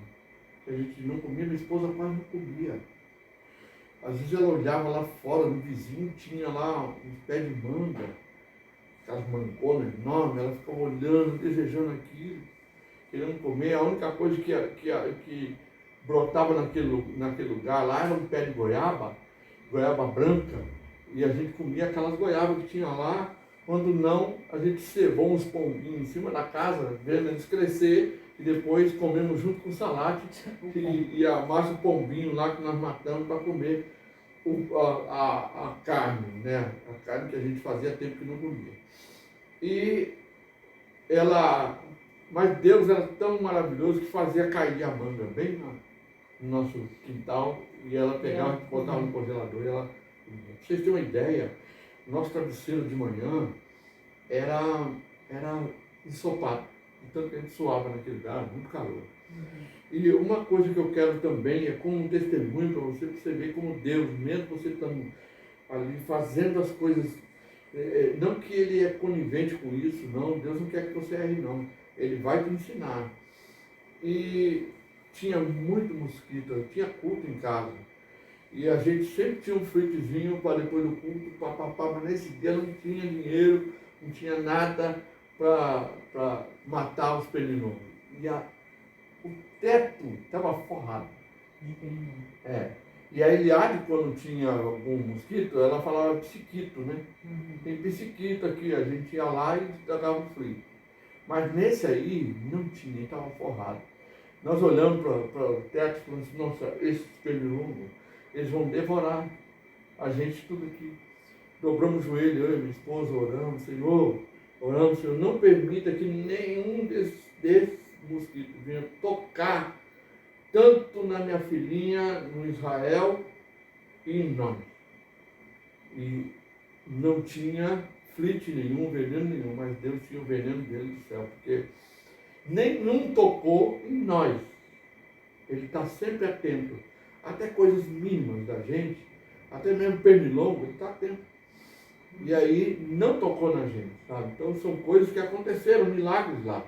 que a gente não comia, minha esposa quase não comia. Às vezes ela olhava lá fora, no vizinho, tinha lá uns pés de manga, aquelas mangonas enormes, ela ficava olhando, desejando aquilo, querendo comer. A única coisa que brotava naquele lugar lá era um pé de goiaba branca, e a gente comia aquelas goiabas que tinha lá. Quando não, a gente cevou uns pombinhos em cima da casa, vendo eles crescer, e depois comemos junto com o salate, e amassa o pombinho lá que nós matamos para comer a carne, né? A carne que a gente fazia tempo que não comia. Mas Deus era tão maravilhoso que fazia cair a manga bem no nosso quintal, e ela pegava e botava no congelador, e ela, pra vocês terem uma ideia, nosso travesseiro de manhã era ensopado, tanto que a gente suava naquele lugar, muito calor. E uma coisa que eu quero também é como um testemunho para você ver como Deus, mesmo você estando ali fazendo as coisas, não que Ele é conivente com isso, não, Deus não quer que você erre, não. Ele vai te ensinar. E tinha muito mosquito, tinha culto em casa. E a gente sempre tinha um fritezinho para depois do culto, mas nesse dia não tinha dinheiro, não tinha nada para matar os pernilongos. E o teto estava forrado. E a Eliade, quando tinha algum mosquito, ela falava psiquito, né? Tem psiquito aqui, a gente ia lá e dava um frito. Mas nesse aí não tinha, estava forrado. Nós olhamos para o teto e falamos assim, nossa, esses pernilongos, eles vão devorar a gente tudo aqui. Dobramos o joelho, eu e minha esposa oramos, Senhor, não permita que nenhum desses mosquitos venha tocar tanto na minha filhinha, no Israel e em nós. E não tinha flite nenhum, veneno nenhum, mas Deus tinha o veneno dele do céu, porque nenhum tocou em nós. Ele está sempre atento. Até coisas mínimas da gente, até mesmo pernilongo, ele está atento. E aí não tocou na gente, sabe? Então são coisas que aconteceram, milagres lá.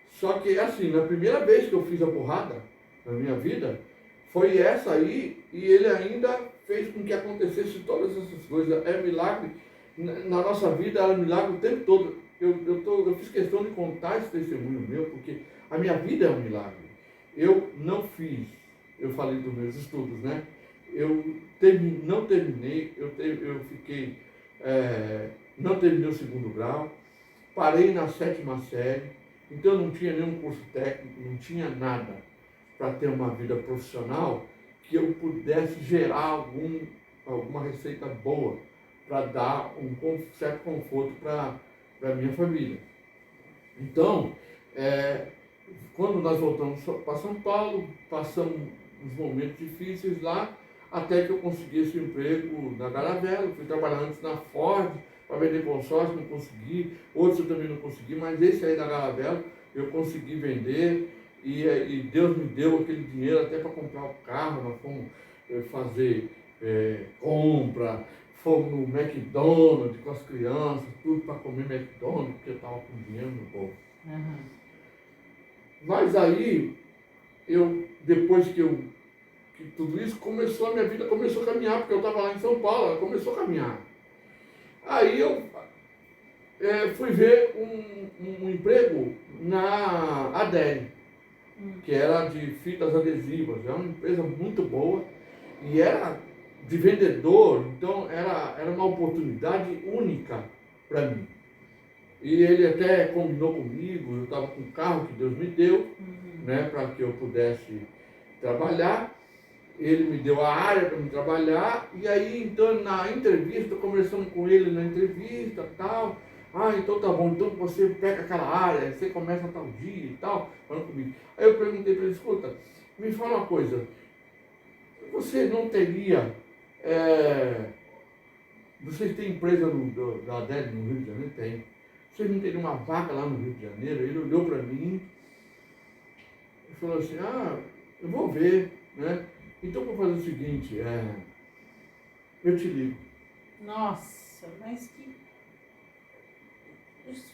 Só que assim, na primeira vez que eu fiz a porrada na minha vida, foi essa aí, e ele ainda fez com que acontecesse todas essas coisas. É milagre, na nossa vida era milagre o tempo todo. Eu fiz questão de contar esse testemunho meu, porque a minha vida é um milagre. Eu não fiz, eu falei dos meus estudos, né? Não terminei, eu fiquei, não terminei o segundo grau, parei na 7ª série, então eu não tinha nenhum curso técnico, não tinha nada para ter uma vida profissional que eu pudesse gerar alguma receita boa para dar um certo conforto para a minha família. Então, quando nós voltamos para São Paulo, passamos uns momentos difíceis lá, até que eu consegui esse emprego na Garavelo. Fui trabalhar antes na Ford para vender consórcio, não consegui, outros eu também não consegui, mas esse aí da Garavelo eu consegui vender, e Deus me deu aquele dinheiro até para comprar o carro. Nós fomos fazer compra, fomos no McDonald's com as crianças, tudo para comer McDonald's, porque eu estava com dinheiro no bolso. Uhum. Mas aí, depois que tudo isso começou, a minha vida começou a caminhar, porque eu estava lá em São Paulo, ela começou a caminhar. Aí eu fui ver um emprego na ADER, que era de fitas adesivas. É uma empresa muito boa e era de vendedor, então era uma oportunidade única para mim. E ele até combinou comigo, eu estava com o carro que Deus me deu, né, para que eu pudesse trabalhar. Ele me deu a área para me trabalhar, e aí então na entrevista, conversando com ele na entrevista tal, então tá bom, então você pega aquela área, você começa tal dia e tal, falando comigo. Aí eu perguntei para ele, escuta, me fala uma coisa, você não teria, vocês têm empresa da ADED no Rio de Janeiro? Tem. Vocês não teriam uma vaga lá no Rio de Janeiro? Ele olhou para mim e falou assim, eu vou ver, né? Então vou fazer o seguinte, eu te ligo. Nossa, mas que...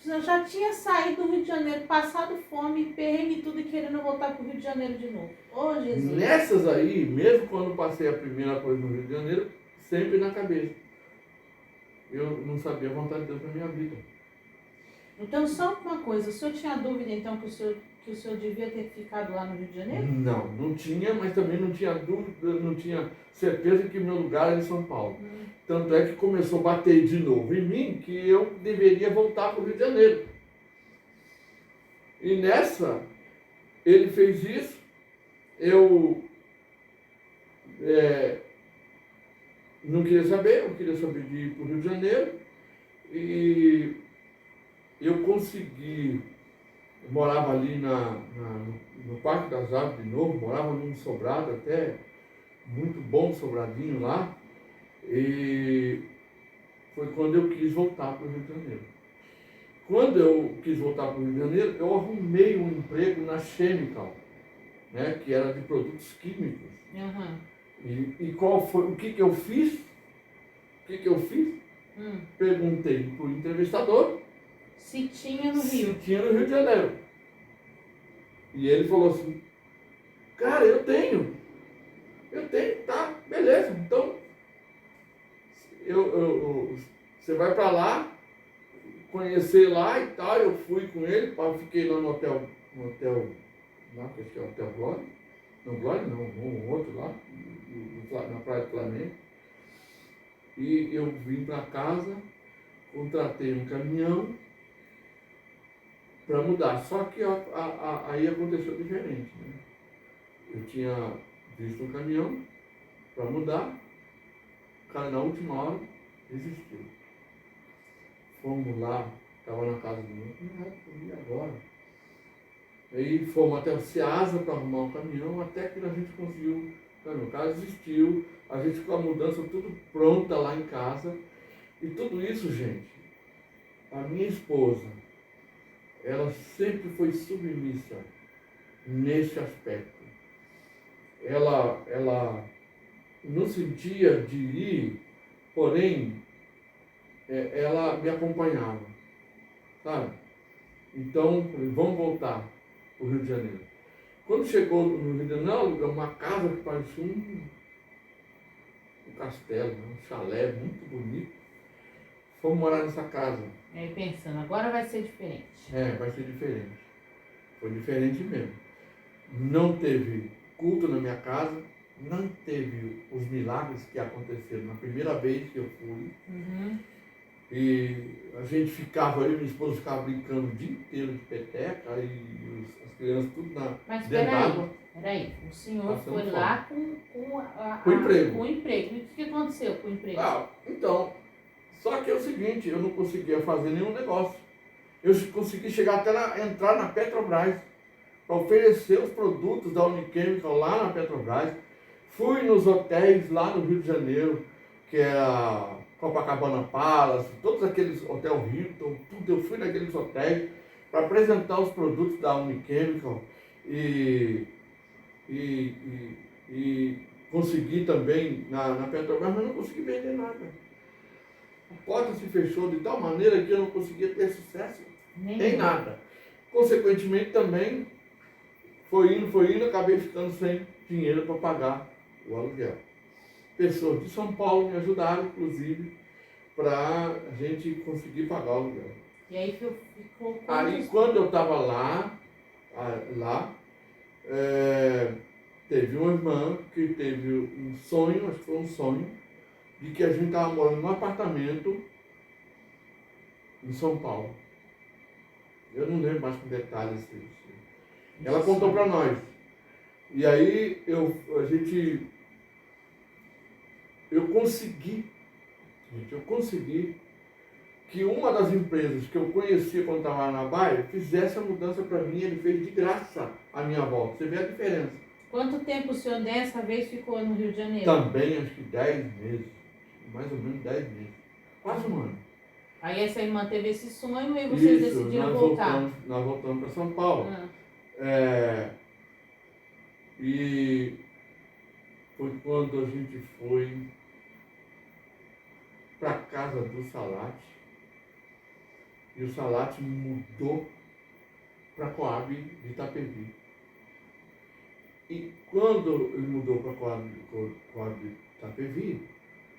Eu já tinha saído do Rio de Janeiro, passado fome, perrengue e tudo, e querendo voltar para o Rio de Janeiro de novo. Ô, Jesus. Nessas aí, mesmo quando passei a primeira coisa no Rio de Janeiro, sempre na cabeça. Eu não sabia a vontade de Deus na minha vida. Então, só uma coisa, o senhor tinha dúvida, então, que o senhor devia ter ficado lá no Rio de Janeiro? Não tinha, mas também não tinha dúvida, não tinha certeza que meu lugar era em São Paulo. Tanto é que começou a bater de novo em mim que eu deveria voltar para o Rio de Janeiro. E nessa, ele fez isso, eu não queria saber, eu queria saber de ir para o Rio de Janeiro, e eu consegui, eu morava ali no Parque das Aves de novo, morava num sobrado até, muito bom sobradinho lá, e foi quando eu quis voltar para o Rio de Janeiro. Quando eu quis voltar para o Rio de Janeiro, eu arrumei um emprego na Chemical, né, que era de produtos químicos. E qual foi, o que eu fiz? Perguntei para o entrevistador se tinha no Rio. Se tinha no Rio de Janeiro. E ele falou assim, cara, eu tenho, tá, beleza, então você vai para lá, conhecer lá e tal. Eu fui com ele, fiquei lá no hotel lá, que acho que é o Hotel Glória, não Glória não, um outro lá, na Praia do Flamengo. E eu vim para casa, contratei um caminhão para mudar. Só que aí aconteceu diferente, né? Eu tinha visto um caminhão para mudar, o cara na última hora desistiu. Fomos lá, estava na casa do meu cunhado, e agora? Aí fomos até o Ceasa para arrumar o caminhão, até que a gente conseguiu. O cara desistiu, a gente com a mudança tudo pronta lá em casa. E tudo isso, gente, a minha esposa, ela sempre foi submissa nesse aspecto. Ela não sentia de ir, porém, ela me acompanhava, sabe? Então, falei, vamos voltar para o Rio de Janeiro. Quando chegou no Rio de Janeiro, alugamos uma casa que parecia um castelo, né? Um chalé muito bonito. Fomos morar nessa casa. Aí pensando, agora vai ser diferente. Vai ser diferente. Foi diferente mesmo. Não teve culto na minha casa, não teve os milagres que aconteceram na primeira vez que eu fui. Uhum. E a gente ficava, eu e minha esposa ficava brincando o dia inteiro de peteca e as crianças tudo na Mas dentro d'água. peraí, o senhor Passando foi fome. lá Com emprego. com o emprego. E o que aconteceu com o emprego? Então, só que é o seguinte, eu não conseguia fazer nenhum negócio. Eu consegui chegar até entrar na Petrobras para oferecer os produtos da Unichemical lá na Petrobras. Fui nos hotéis lá no Rio de Janeiro, que era Copacabana Palace, todos aqueles Hotel Hilton, tudo. Eu fui naqueles hotéis para apresentar os produtos da Unichemical e consegui também na Petrobras, mas não consegui vender nada. A porta se fechou de tal maneira que eu não conseguia ter sucesso em nada. Consequentemente também foi indo, acabei ficando sem dinheiro para pagar o aluguel. Pessoas de São Paulo me ajudaram, inclusive, para a gente conseguir pagar o aluguel. E aí ficou Aí quando eu estava lá, teve uma irmã que teve um sonho, acho que foi um sonho, de que a gente estava morando num apartamento em São Paulo. Eu não lembro mais com detalhes disso. Ela contou para nós. E aí eu consegui que uma das empresas que eu conhecia quando estava na Bahia fizesse a mudança para mim. Ele fez de graça a minha volta. Você vê a diferença. Quanto tempo o senhor dessa vez ficou no Rio de Janeiro? Também acho que 10 meses. Mais ou menos 10 meses. Quase um ano. Aí essa irmã teve esse sonho e vocês decidiram voltar. Nós voltamos para São Paulo. E foi quando a gente foi para a casa do Salate. E o Salate mudou para a Coab de Itapevi. E quando ele mudou para a Coab de Itapevi,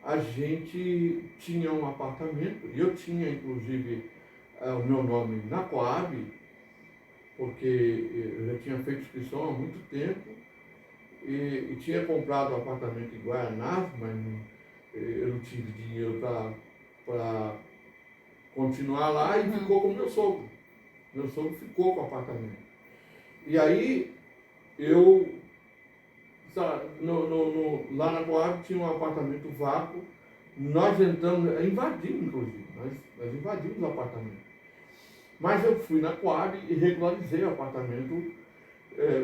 a gente tinha um apartamento, e eu tinha inclusive o meu nome na Coab, porque eu já tinha feito inscrição há muito tempo, e tinha comprado um apartamento em Guaianazes, mas eu não tive dinheiro para continuar lá, e ficou com meu sogro. Meu sogro ficou com o apartamento. E aí eu lá na Coab tinha um apartamento vácuo, nós entramos, invadimos inclusive, nós invadimos o apartamento. Mas eu fui na Coab e regularizei o apartamento,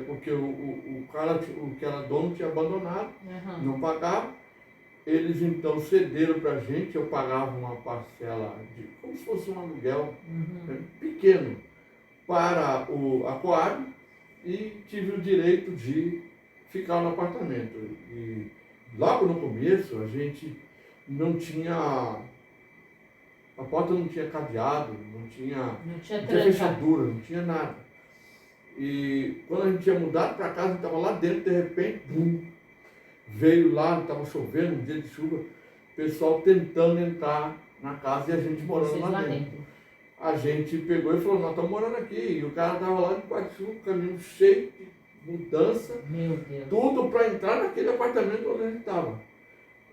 porque o cara, o que era dono, tinha abandonado, não pagava. Eles então cederam para a gente, eu pagava uma parcela, como se fosse um aluguel pequeno, para a Coab, e tive o direito de ficar no apartamento. E logo no começo a gente não tinha, a porta não tinha cadeado, não tinha fechadura, não tinha nada. E quando a gente tinha mudado para casa, a gente estava lá dentro, de repente, veio lá, estava chovendo, um dia de chuva, o pessoal tentando entrar na casa e a gente morando lá dentro. A gente pegou e falou, nós estamos morando aqui. E o cara estava lá de Guaçu, caminho cheio de mudança, tudo para entrar naquele apartamento onde a gente estava.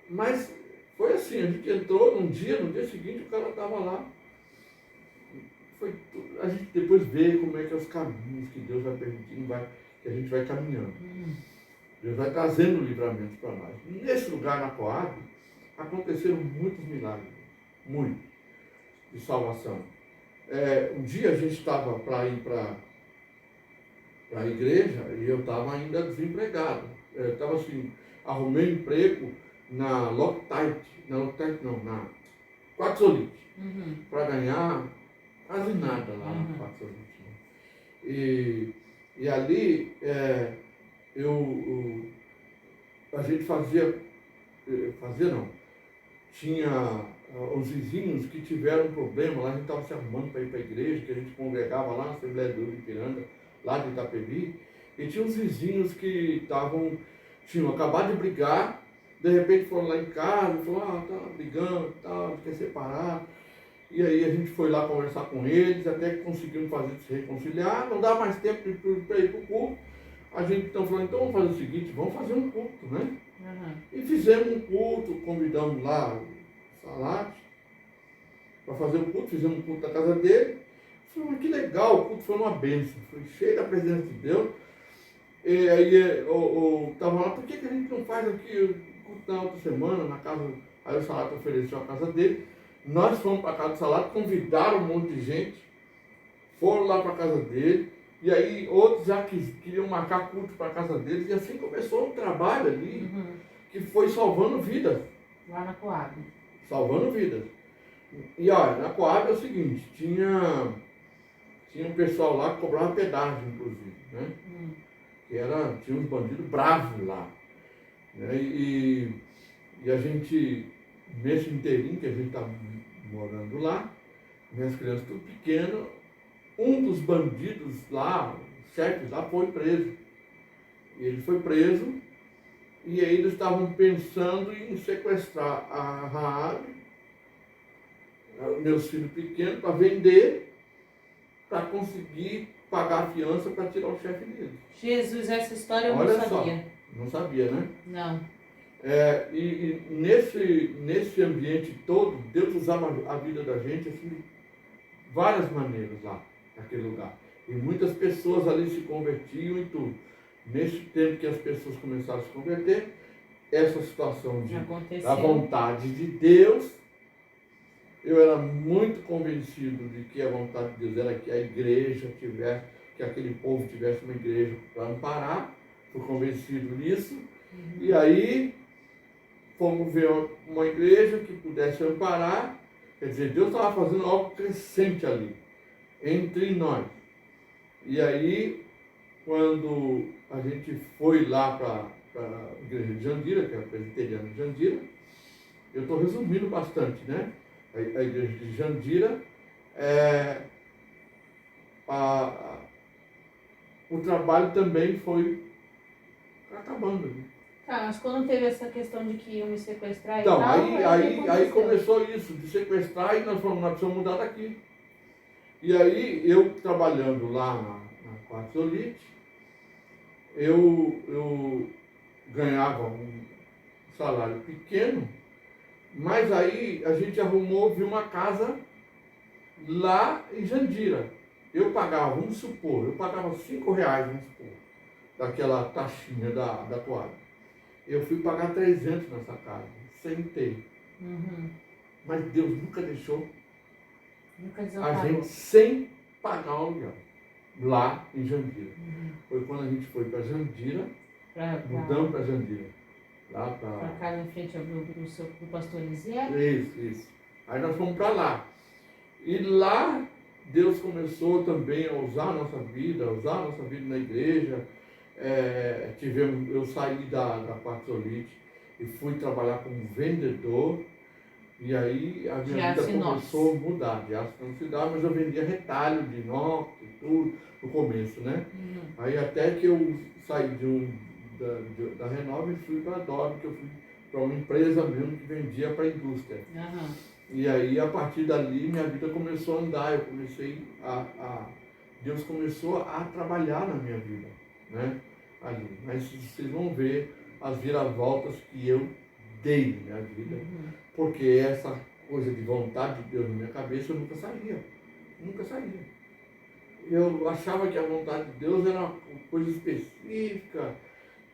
Mas foi assim, a gente entrou no dia seguinte o cara estava lá. A gente depois vê como é que é os caminhos que Deus vai permitindo, que a gente vai caminhando. Deus vai trazendo livramentos para nós. Nesse lugar, na Coab, aconteceram muitos milagres, muitos, de salvação. Um dia a gente estava para ir para a igreja e eu estava ainda desempregado. Eu estava assim, arrumei emprego na Quartzolite, para ganhar quase nada lá na Quartzolite. E ali a gente fazia fazia não, tinha os vizinhos que tiveram problema, lá a gente estava se arrumando para ir para a igreja, que a gente congregava lá na Assembleia de Deus de Ipiranga, lá de Itapevi, e tinha uns vizinhos que tinham acabado de brigar, de repente foram lá em casa, falaram, tá brigando, quer separar. E aí a gente foi lá conversar com eles, até que conseguimos se reconciliar, não dá mais tempo para ir para o culto. A gente então falou, então vamos fazer o seguinte, vamos fazer um culto, né? E fizemos um culto, convidamos lá o Salate para fazer um culto, fizemos um culto na casa dele. Falei, mas que legal, o culto foi uma bênção, foi cheio da presença de Deus. E aí eu estava lá, por que a gente não faz aqui o culto na outra semana, na casa? Aí o Salate ofereceu a casa dele. Nós fomos para a casa do Salate, convidaram um monte de gente, foram lá para a casa dele. E aí outros já queriam marcar culto para a casa deles, e assim começou um trabalho ali, que foi salvando vidas. Lá na Coab. Salvando vidas. E olha, na Coab é o seguinte, tinha um pessoal lá que cobrava pedágio, inclusive, né? Tinha uns bandidos bravos lá. Né? E a gente, nesse inteirinho que a gente estava morando lá, minhas crianças tudo pequenas, um dos bandidos lá, os chefes lá, foi preso. Ele foi preso e aí eles estavam pensando em sequestrar a Raab, meus filhos pequenos, para vender, para conseguir pagar a fiança para tirar o chefe dele. Jesus, essa história eu Olha não sabia. Só, não sabia, né? Não. E nesse ambiente todo, Deus usava a vida da gente assim, de várias maneiras lá, naquele lugar. E muitas pessoas ali se convertiam e tudo. Nesse tempo que as pessoas começaram a se converter, essa situação da vontade de Deus, eu era muito convencido de que a vontade de Deus era que a igreja tivesse, que aquele povo tivesse uma igreja para amparar. Fui convencido nisso. E aí fomos ver uma igreja que pudesse amparar. Quer dizer, Deus estava fazendo algo crescente ali, entre nós. E aí, quando a gente foi lá para a igreja de Jandira, que é a presbiteriana de Jandira, eu estou resumindo bastante, né? A igreja de Jandira, o trabalho também foi acabando. Né? Tá, mas quando teve essa questão de que iam me sequestrar então, e tal, aí começou isso, de sequestrar, e nós precisamos mudar daqui. E aí, eu trabalhando lá na Quartzolite, eu ganhava um salário pequeno, mas aí a gente viu uma casa lá em Jandira. Eu pagava, vamos supor, eu pagava R$5, vamos supor, daquela taxinha da toalha. Eu fui pagar 300 nessa casa, sentei. Mas Deus nunca deixou a gente sem pagar o aluguel, lá em Jandira. Foi quando a gente foi para Jandira, mudamos para Jandira. Lá para cá em frente do pastor Elisé? Isso. Aí nós fomos para lá. E lá Deus começou também a usar a nossa vida na igreja. Eu saí da Quartzolite e fui trabalhar como vendedor. E aí a minha vida começou a mudar. De aço não se dá, mas eu vendia retalho de inox e tudo no começo, né? Aí até que eu saí da Renove e fui para a Adobe, que eu fui para uma empresa mesmo que vendia para a indústria. E aí a partir dali minha vida começou a andar, eu comecei Deus começou a trabalhar na minha vida, né? Ali. Mas vocês vão ver as viravoltas que eu dei na minha vida, porque essa coisa de vontade de Deus na minha cabeça eu nunca saía. Eu achava que a vontade de Deus era uma coisa específica,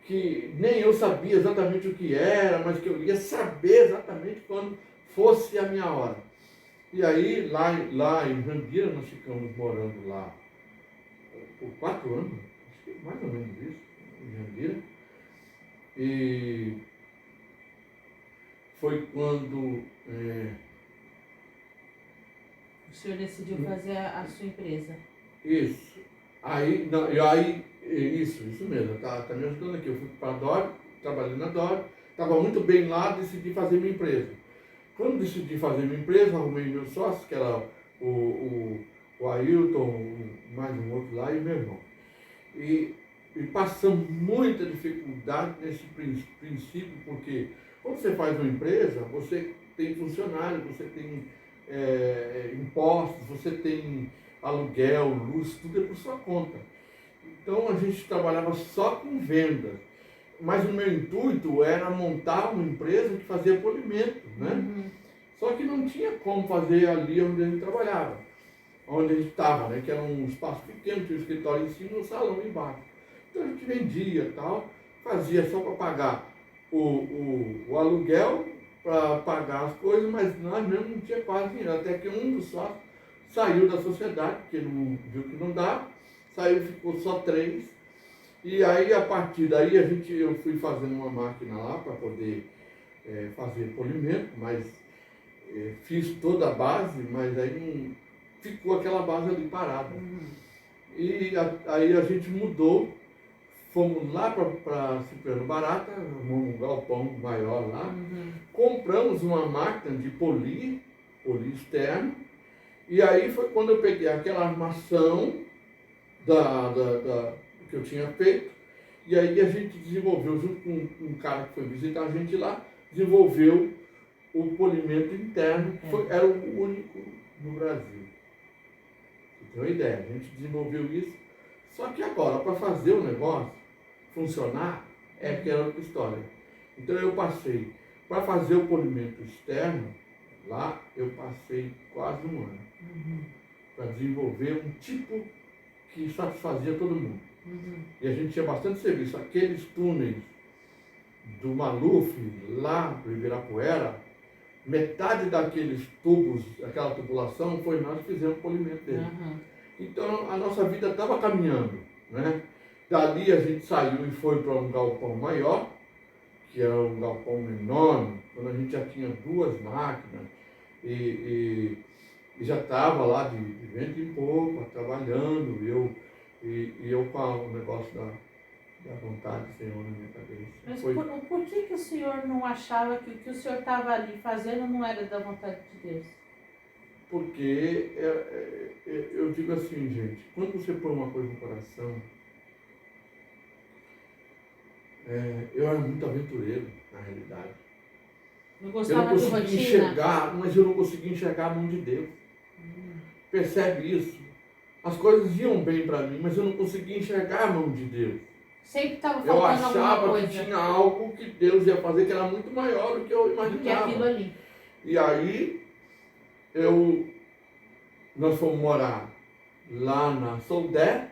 que nem eu sabia exatamente o que era, mas que eu ia saber exatamente quando fosse a minha hora. E aí, lá em Jandira, nós ficamos morando lá por 4 anos, acho que mais ou menos isso, em Jandira. E foi quando o senhor decidiu fazer a sua empresa. Isso. Isso mesmo, tá me ajudando aqui. Eu fui para a Dori, trabalhei na Dori, estava muito bem lá, decidi fazer minha empresa. Quando decidi fazer minha empresa, arrumei meu sócio, que era o Ailton, mais um outro lá, e meu irmão. E passamos muita dificuldade nesse princípio, porque quando você faz uma empresa, você tem funcionário, você tem impostos, você tem aluguel, luz, tudo é por sua conta. Então a gente trabalhava só com vendas. Mas o meu intuito era montar uma empresa que fazia polimento, né? Uhum. Só que não tinha como fazer ali onde a gente trabalhava, onde a gente estava, né? Que era um espaço pequeno, tinha um escritório em cima e um salão embaixo. Então a gente vendia e tal, fazia só para pagar o aluguel, para pagar as coisas, mas nós mesmo não tinha quase dinheiro. Até que um dos sócios saiu da sociedade, porque não viu que não dá, saiu, ficou só 3. E aí, a partir daí, eu fui fazendo uma máquina lá para poder fazer polimento, mas fiz toda a base, mas aí não, ficou aquela base ali parada. Uhum. E aí a gente mudou, fomos lá para Cipriano Barata, um galpão maior lá, compramos uma máquina de polir externo, e aí foi quando eu peguei aquela armação que eu tinha feito, e aí a gente desenvolveu, junto com um cara que foi visitar a gente lá, desenvolveu o polimento interno, que era o único no Brasil. Você tem uma ideia, a gente desenvolveu isso, só que agora, para fazer o negócio funcionar, que era outra história. Então eu passei, para fazer o polimento externo, lá eu passei quase um ano, para desenvolver um tipo que satisfazia todo mundo. E a gente tinha bastante serviço. Aqueles túneis do Maluf, lá do Ibirapuera, metade daqueles tubos, aquela tubulação, foi nós que fizemos o polimento dele. Então a nossa vida estava caminhando, né? Dali a gente saiu e foi para um galpão maior, que era um galpão enorme, quando a gente já tinha 2 máquinas e já estava lá de vento em popa, trabalhando, e eu com o negócio da vontade do Senhor na minha cabeça. Mas por que o senhor não achava que o que o senhor estava ali fazendo não era da vontade de Deus? Porque eu digo assim, gente, quando você põe uma coisa no coração, eu era muito aventureiro, na realidade. Não Eu gostava não conseguia de rotina? enxergar, mas eu não conseguia enxergar a mão de Deus. Percebe isso? As coisas iam bem para mim, mas eu não conseguia enxergar a mão de Deus. Sempre estava Eu faltando alguma achava coisa. que tinha algo que Deus ia fazer que era muito maior do que eu Do que aquilo imaginava. ali. E aí, nós fomos morar lá na Soldé,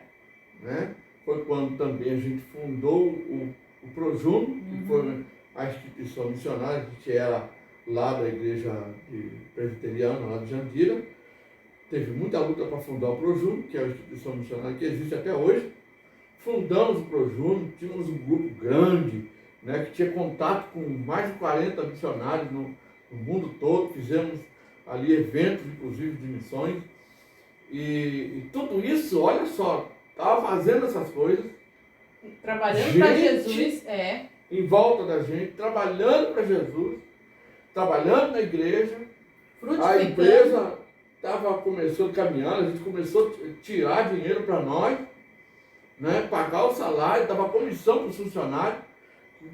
né? Foi quando também a gente fundou o Projuno, que foi a instituição missionária, que era lá da igreja presbiteriana, lá de Jandira. Teve muita luta para fundar o Projuno, que é a instituição missionária que existe até hoje. Fundamos o Projuno, tínhamos um grupo grande, né, que tinha contato com mais de 40 missionários no mundo todo. Fizemos ali eventos, inclusive, de missões. E tudo isso, olha só, estava fazendo essas coisas. Trabalhando para Jesus, em volta da gente, trabalhando para Jesus, trabalhando na igreja. A empresa começou a caminhar, a gente começou a tirar dinheiro para nós, né, pagar o salário, dava comissão para os funcionários,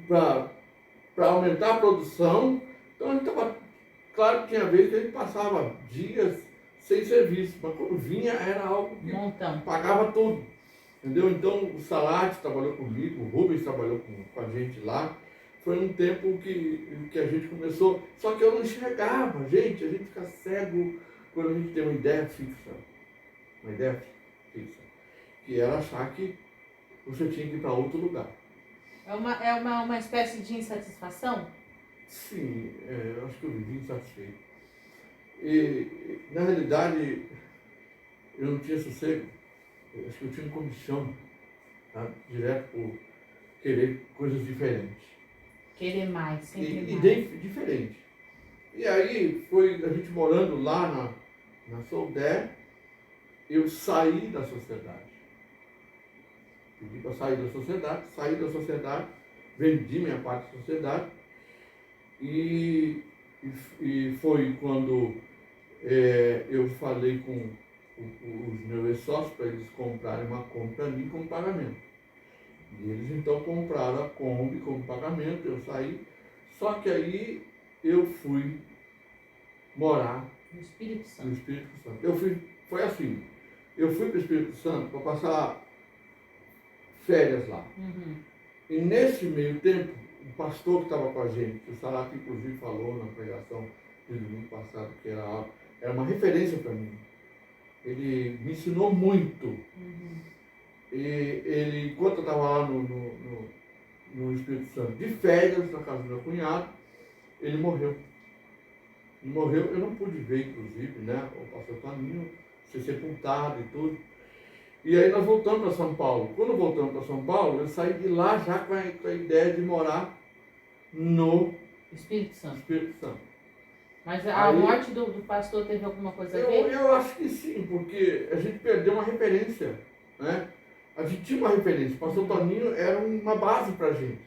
para aumentar a produção. Então a gente estava, claro que tinha vezes que a gente passava dias sem serviço, mas quando vinha era algo que pagava tudo. Entendeu? Então o Salates trabalhou comigo, o Rubens trabalhou com a gente lá. Foi um tempo que a gente começou, só que eu não enxergava, gente, a gente fica cego quando a gente tem uma ideia fixa, que era achar que você tinha que ir para outro lugar. É uma espécie de insatisfação? Sim, eu acho que eu vivi insatisfeito. E, na realidade, eu não tinha sossego. Eu acho que eu tinha um comichão, tá? Direto por querer coisas diferentes. Querer mais, sempre mais. Diferente. E aí, foi a gente morando lá na Soldé, eu saí da sociedade. Pedi para sair da sociedade, vendi minha parte da sociedade E, e foi quando eu falei com os meus sócios para eles comprarem uma Kombi para mim como pagamento. E eles então compraram a Kombi como pagamento, eu saí. Só que aí eu fui morar No Espírito no Santo. Espírito Santo. Foi assim, eu fui para o Espírito Santo para passar férias lá. Uhum. E nesse meio tempo, o pastor que estava com a gente, que o Salato inclusive falou na pregação do domingo passado, que era uma referência para mim. Ele me ensinou muito. Uhum. E ele, enquanto eu estava lá no Espírito Santo, de férias, na casa do meu cunhado, ele morreu. Ele morreu, eu não pude ver, inclusive, né? O pastor Toninho ser sepultado e tudo. E aí nós voltamos para São Paulo. Quando voltamos para São Paulo, eu saí de lá já com a ideia de morar no Espírito Santo. Espírito Santo. Mas a morte do pastor teve alguma coisa a ver? Eu acho que sim, porque a gente perdeu uma referência, né? A gente tinha uma referência. O pastor Toninho era uma base para a gente.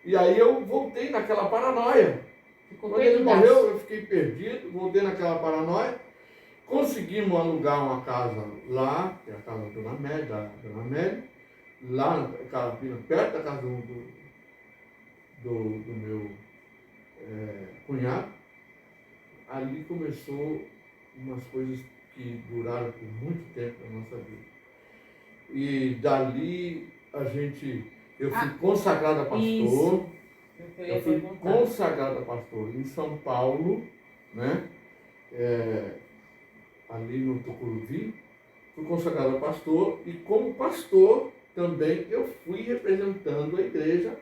E aí eu voltei naquela paranoia. Ficou Quando ele perdidaço. morreu, eu fiquei perdido, voltei naquela paranoia. Conseguimos alugar uma casa lá, que é a casa da Dona Amélia, lá na Carapina, perto da casa do meu cunhado. Ali começou umas coisas que duraram por muito tempo na nossa vida. E dali eu fui consagrado a pastor. Isso. Eu fui consagrado a pastor em São Paulo, né? Ali no Tucuruvi, fui consagrado a pastor e como pastor também eu fui representando a igreja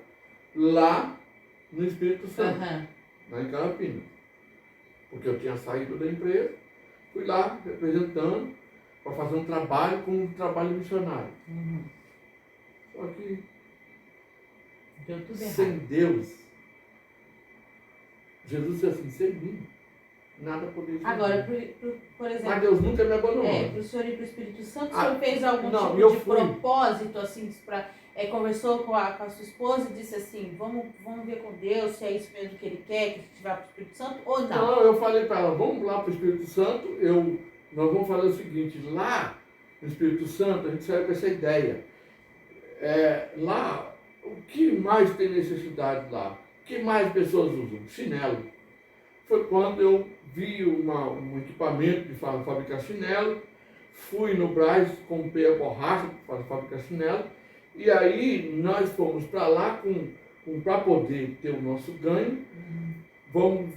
lá no Espírito Santo, lá em Carapina. Porque eu tinha saído da empresa, fui lá representando para fazer um trabalho como um trabalho missionário. Uhum. Só que Deu tudo errado. sem Deus, Jesus disse assim, sem mim, nada poderia ser. Agora, por exemplo... Mas Deus nunca me abandonou. Para o senhor ir para o Espírito Santo, o Ah, senhor fez algum não, tipo eu de fui. propósito, assim, conversou com a sua esposa e disse assim, vamos ver com Deus se é isso mesmo que Ele quer, que a gente vá para o Espírito Santo ou não? Não, eu falei para ela, vamos lá para o Espírito Santo, nós vamos fazer o seguinte, lá no Espírito Santo a gente saiu com essa ideia. Lá, o que mais tem necessidade lá? O que mais pessoas usam? Chinelo. Foi quando eu vi um equipamento de fabricar chinelo, fui no Brás, comprei a borracha para fabricar chinelo, e aí nós fomos para lá para poder ter o nosso ganho, vamos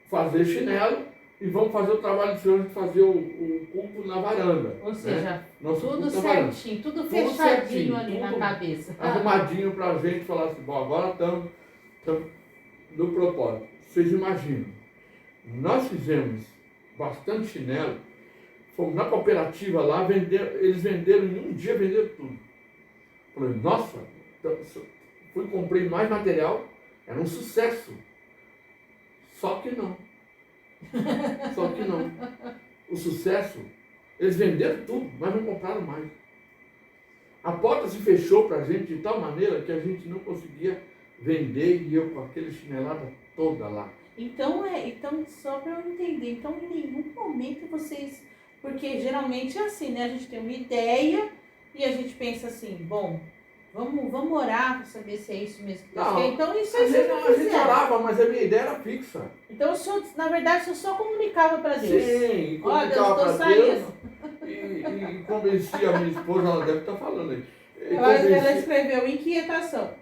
fazer chinelo e vamos fazer o trabalho do Senhor de fazer o culto na varanda. Ou seja, né? tudo certinho, tudo fechadinho ali na cabeça. Arrumadinho para a gente falar assim, bom, agora estamos no propósito. Vocês imaginam, nós fizemos bastante chinelo, fomos na cooperativa lá, eles venderam, em um dia venderam tudo. Falei, nossa, comprei mais material, era um sucesso. Só que não. O sucesso, eles venderam tudo, mas não compraram mais. A porta se fechou para a gente de tal maneira que a gente não conseguia vender e eu com aquele chinelada toda lá. Então, só para eu entender, então em nenhum momento vocês... Porque geralmente é assim, né? A gente tem uma ideia e a gente pensa assim, bom, vamos orar para saber se é isso mesmo que Deus quer. Então isso aí vocês não A gente fizeram. orava, mas a minha ideia era fixa. Então o senhor, na verdade, o senhor só comunicava para Deus. Sim, Ó, Deus, comunicava estou para Deus saindo. e convencia a minha esposa, ela deve estar falando aí. Ela escreveu inquietação.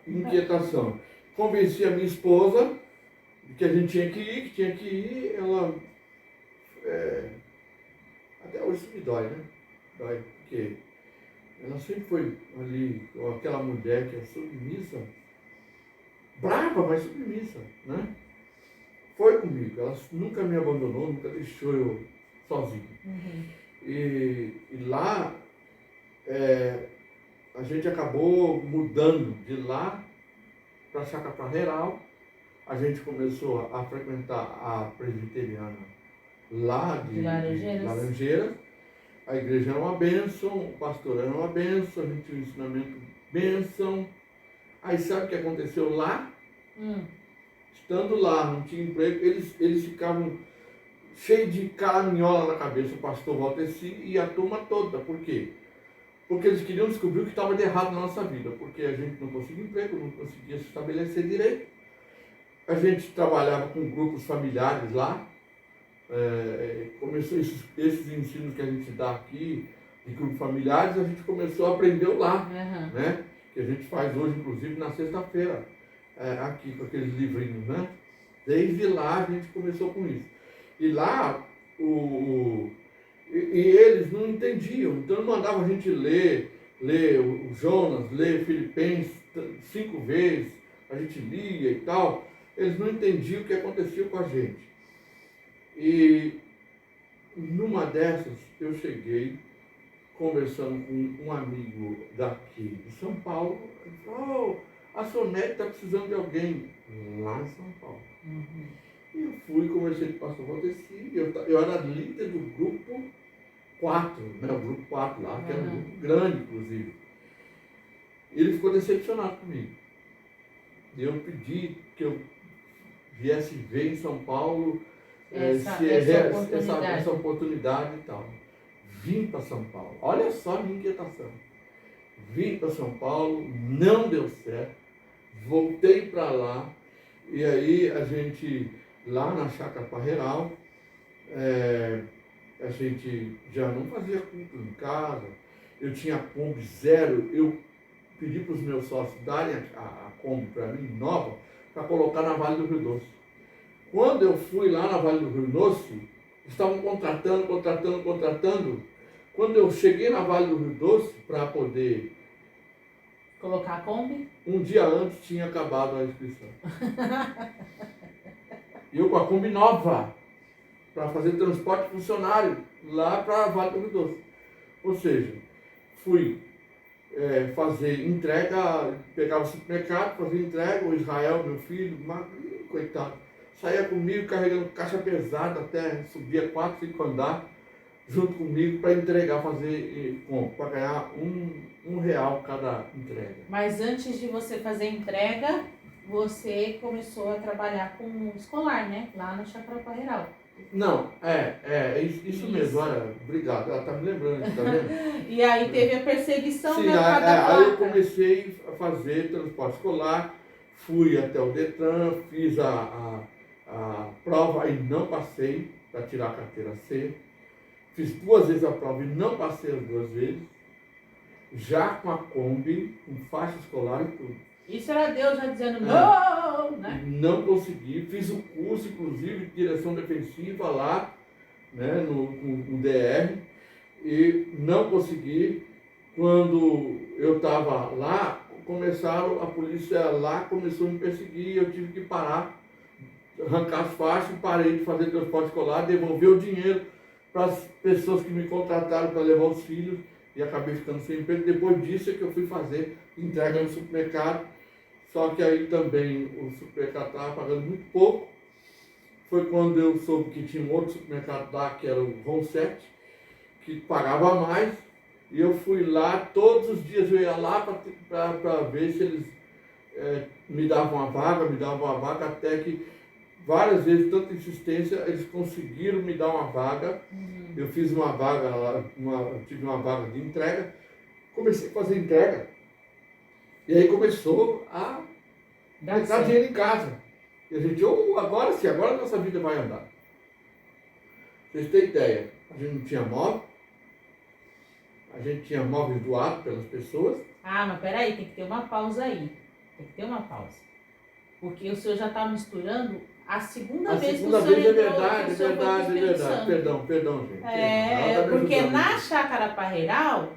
Convenci a minha esposa de que a gente tinha que ir, ela... até hoje isso me dói, né? Dói, porque ela sempre foi ali, aquela mulher que é submissa, brava, mas submissa, né? Foi comigo, ela nunca me abandonou, nunca deixou eu sozinho. Uhum. E lá, a gente acabou mudando de lá para Chácara Parreiral. A gente começou a frequentar a presbiteriana lá de Laranjeiras. A igreja era uma bênção, o pastor era uma bênção, a gente tinha um ensinamento bênção. Aí sabe o que aconteceu lá? estando lá, não tinha emprego, eles ficavam cheios de caraminhola na cabeça, o pastor Valdeci e a turma toda. Por quê? Porque eles queriam descobrir o que estava de errado na nossa vida, porque a gente não conseguia emprego, não conseguia se estabelecer direito. A gente trabalhava com grupos familiares lá, começou esses ensinos que a gente dá aqui, de grupos familiares, a gente começou a aprender lá, né? Que a gente faz hoje, inclusive, na sexta-feira, aqui com aqueles livrinhos, né? Desde lá a gente começou com isso. E lá, e eles não entendiam, então mandavam a gente ler o Jonas, ler Filipenses 5 vezes, a gente lia e tal. Eles não entendiam o que acontecia com a gente. E numa dessas, eu cheguei conversando com um amigo daqui de São Paulo. Ele falou: a Sonete está precisando de alguém lá em São Paulo. E eu fui, conversei com o pastor Valdeci, eu era líder do grupo 4, né? O grupo 4 lá, que era um grupo grande, inclusive. E ele ficou decepcionado comigo. E eu pedi que eu viesse ver em São Paulo essa oportunidade e tal. Vim para São Paulo. Olha só a minha inquietação. Vim para São Paulo, não deu certo. Voltei para lá. E aí a gente, lá na Chácara Parreiral, a gente já não fazia culto em casa. Eu tinha Kombi zero. Eu pedi para os meus sócios darem a Kombi para mim, nova, para colocar na Vale do Rio Doce. Quando eu fui lá na Vale do Rio Doce, estavam contratando. Quando eu cheguei na Vale do Rio Doce para poder colocar a Kombi, um dia antes tinha acabado a inscrição. E eu com a Kombi nova, para fazer transporte funcionário lá para a Vale do Rio Doce. Ou seja, fui fazer entrega, pegava o supermercado, fazia entrega, o Israel, meu filho, magrinho, coitado, saía comigo carregando caixa pesada até subia 4, 5 andares, junto comigo para entregar, para ganhar R$1 cada entrega. Mas antes de você fazer entrega, você começou a trabalhar com escolar, né? Lá na Chácara Parreiral. Não, isso mesmo, olha, obrigado, ela está me lembrando, tá vendo? E aí teve a perseguição, sim, né, por causa da placa. Aí eu comecei a fazer transporte escolar, fui até o Detran, fiz a prova e não passei para tirar a carteira C. Fiz 2 vezes a prova e não passei as 2 vezes, já com a Kombi, com faixa escolar e tudo. Isso era Deus já dizendo não, né? Não consegui, fiz o curso, inclusive, de direção defensiva lá, né, no DR, e não consegui. Quando eu estava lá, a polícia lá começou a me perseguir, eu tive que parar, arrancar as faixas, parei de fazer transporte escolar, devolver o dinheiro para as pessoas que me contrataram para levar os filhos e acabei ficando sem emprego. Depois disso é que eu fui fazer entrega no supermercado. Só que aí também o supermercado estava pagando muito pouco. Foi quando eu soube que tinha um outro supermercado lá, que era o Ronset, que pagava mais. E eu fui lá, todos os dias eu ia lá para ver se eles me davam uma vaga, até que várias vezes, tanta insistência, eles conseguiram me dar uma vaga. Eu fiz uma vaga lá, tive uma vaga de entrega, comecei a fazer entrega. E aí começou a dar dinheiro em casa. E a gente, agora sim, agora a nossa vida vai andar. Vocês têm ideia, a gente não tinha móvel, a gente tinha móveis doados pelas pessoas. Ah, mas peraí, tem que ter uma pausa aí. Tem que ter uma pausa. Porque o senhor já está misturando a segunda vez que o senhor entrou. É verdade. Perdão, gente. Porque na Chácara Parreiral,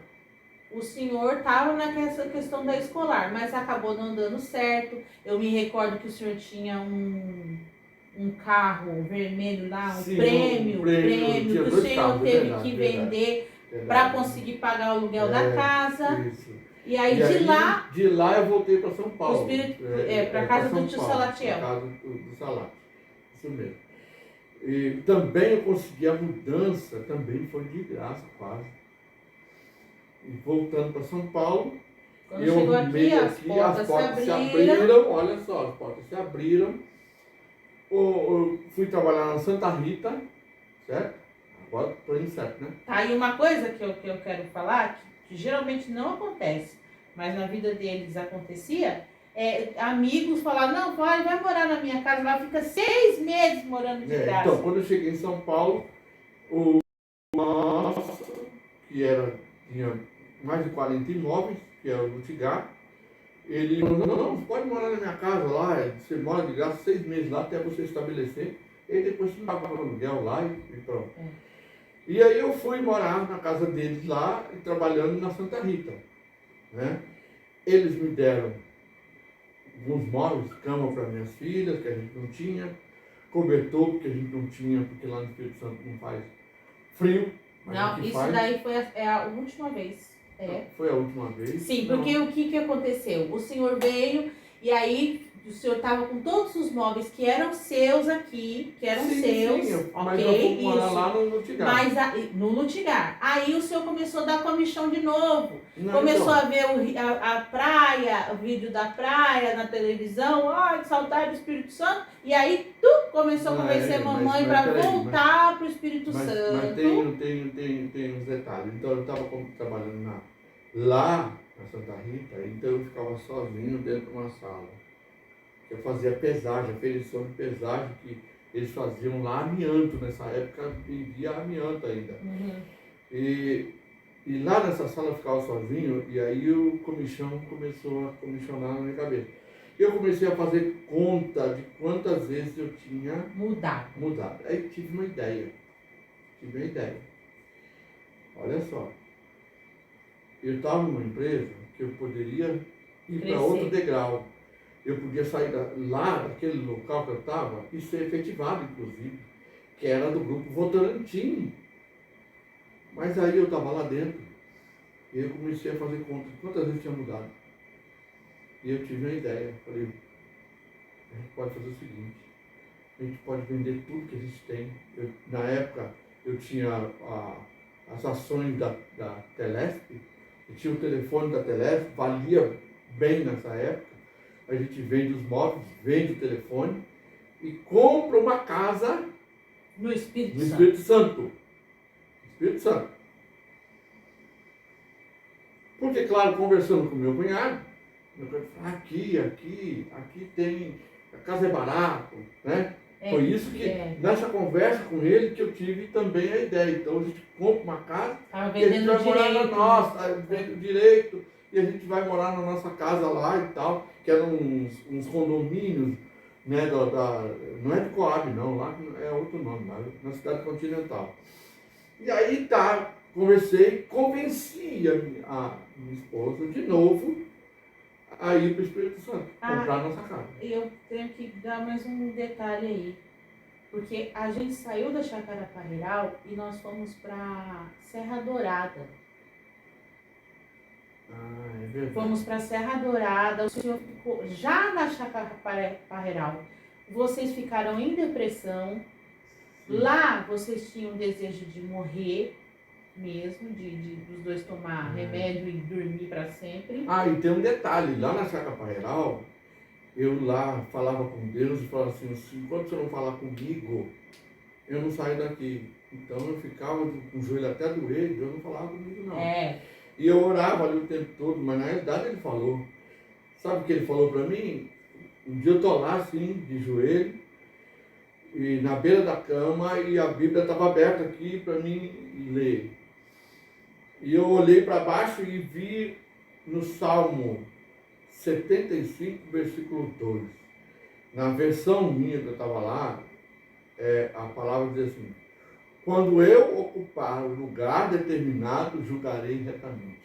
o senhor estava nessa questão da escolar, mas acabou não dando certo. Eu me recordo que o senhor tinha um carro vermelho lá, Sim, prêmio, que o senhor teve que vender para conseguir pagar o aluguel da casa. Isso. E aí de lá eu voltei para São Paulo. Para casa do tio Salatiel. Para casa do Salatiel. Isso mesmo. E também eu consegui a mudança, também foi de graça quase. E voltando para São Paulo, quando chegou aqui, as portas se abriram. Olha só, as portas se abriram eu fui trabalhar na Santa Rita, certo? Agora estou indo certo, né? Tá, e uma coisa que eu quero falar, que geralmente não acontece, mas na vida deles acontecia, amigos falaram, não, vai morar na minha casa, lá fica 6 meses morando de graça. Então, quando eu cheguei em São Paulo, o nosso, tinha mais de 40 imóveis, que era o Lutigar, ele falou, não, você pode morar na minha casa lá, você mora de graça 6 meses lá até você estabelecer, e depois você paga o aluguel lá e pronto. E aí eu fui morar na casa deles lá, e trabalhando na Santa Rita, né? Eles me deram alguns móveis, cama para minhas filhas, que a gente não tinha, cobertor, porque a gente não tinha, porque lá no Espírito Santo não faz frio. Não, isso faz. Daí foi a última vez. Foi a última vez. Sim, porque o que aconteceu? O senhor veio e aí o senhor estava com todos os móveis que eram seus aqui, que eram seus. Sim, mas eu fui morar lá no Lutigar. Mas no Lutigar. Aí o senhor começou a dar comichão de novo. Não, começou a ver a praia, o vídeo da praia na televisão, que saudade do Espírito Santo. E aí tu começou a convencer a mamãe para voltar para o Espírito Santo. Mas tem uns detalhes. Então eu estava trabalhando lá na Santa Rita, então eu ficava sozinho dentro de uma sala. Eu fazia pesagem, aferição de pesagem que eles faziam lá amianto, nessa época vendia amianto ainda. E lá nessa sala eu ficava sozinho, e aí o comichão começou a comissionar na minha cabeça. Eu comecei a fazer conta de quantas vezes eu tinha mudado. Aí tive uma ideia. Olha só. Eu estava numa empresa que eu poderia ir para outro degrau. Eu podia sair lá daquele local que eu estava e ser efetivado, inclusive, que era do grupo Votorantim. Mas aí eu estava lá dentro e eu comecei a fazer conta de quantas vezes tinha mudado. E eu tive uma ideia. Falei, a gente pode fazer o seguinte, a gente pode vender tudo que a gente tem. Na época eu tinha as ações da Telesp, eu tinha o telefone da Telesp, valia bem nessa época. A gente vende os móveis, vende o telefone e compra uma casa no Espírito Santo. Espírito Santo. Porque, claro, conversando com meu cunhado, aqui tem, a casa é barato, né? Foi isso que, nessa conversa com ele, que eu tive também a ideia. Então a gente compra uma casa e a gente vai morar na nossa, vende direito, e a gente vai morar na nossa casa lá e tal, que eram uns condomínios, né, não é de Coab não, lá é outro nome, lá, na cidade continental. E aí conversei, convenci a minha esposa de novo a ir para o Espírito Santo, comprar a nossa casa. Eu tenho que dar mais um detalhe aí, porque a gente saiu da Chácara Parreiral e nós fomos para Serra Dourada. É verdade. Fomos para Serra Dourada, o senhor ficou já na Chácara Parreiral. Vocês ficaram em depressão. Sim. Lá vocês tinham desejo de morrer mesmo, dos dois tomar remédio e dormir para sempre. E tem um detalhe, lá na Chácara Parreiral, eu lá falava com Deus e falava assim, enquanto você não falar comigo, eu não saio daqui. Então eu ficava com o joelho até doer, Deus não falava comigo não. E eu orava ali o tempo todo, mas na realidade ele falou. Sabe o que ele falou para mim? Um dia eu tô lá assim, de joelho, e na beira da cama, e a Bíblia estava aberta aqui para mim ler. E eu olhei para baixo e vi no Salmo 75, versículo 2. Na versão minha que eu estava lá, a palavra diz assim, quando eu ocupar o lugar determinado, julgarei retamente.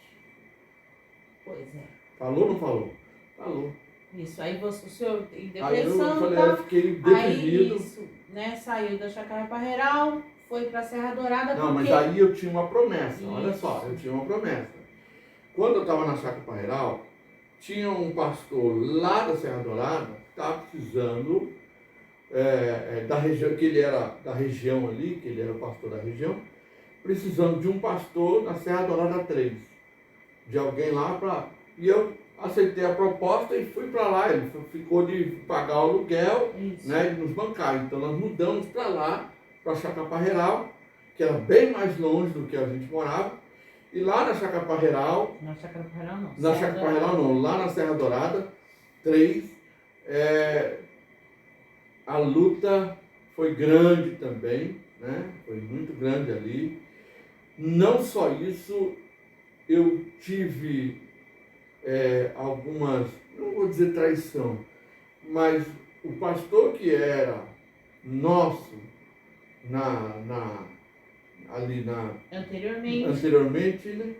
Pois é. Falou ou não falou? Falou. Isso, aí o senhor em depressão, aí eu falei, eu fiquei deprimido. Aí isso, né, saiu da Chácara Parreiral, foi para Serra Dourada. Não, mas aí eu tinha uma promessa, olha só, eu tinha uma promessa. Quando eu estava na Chácara Parreiral, tinha um pastor lá da Serra Dourada que estava precisando da região, que ele era da região ali, que ele era o pastor da região, precisando de um pastor na Serra Dourada 3, de alguém lá para... E eu aceitei a proposta e fui para lá. Ele ficou de pagar o aluguel, Isso. né, e nos bancar. Então nós mudamos para lá, para Chacaparreral, que era bem mais longe do que a gente morava. E lá na Chacaparreral, Na Chácara Parral não. na Chacaparreral não, lá na Serra Dourada, 3, a luta foi grande também, né? Foi muito grande ali. Não só isso, eu tive algumas, não vou dizer traição, mas o pastor que era nosso anteriormente, né,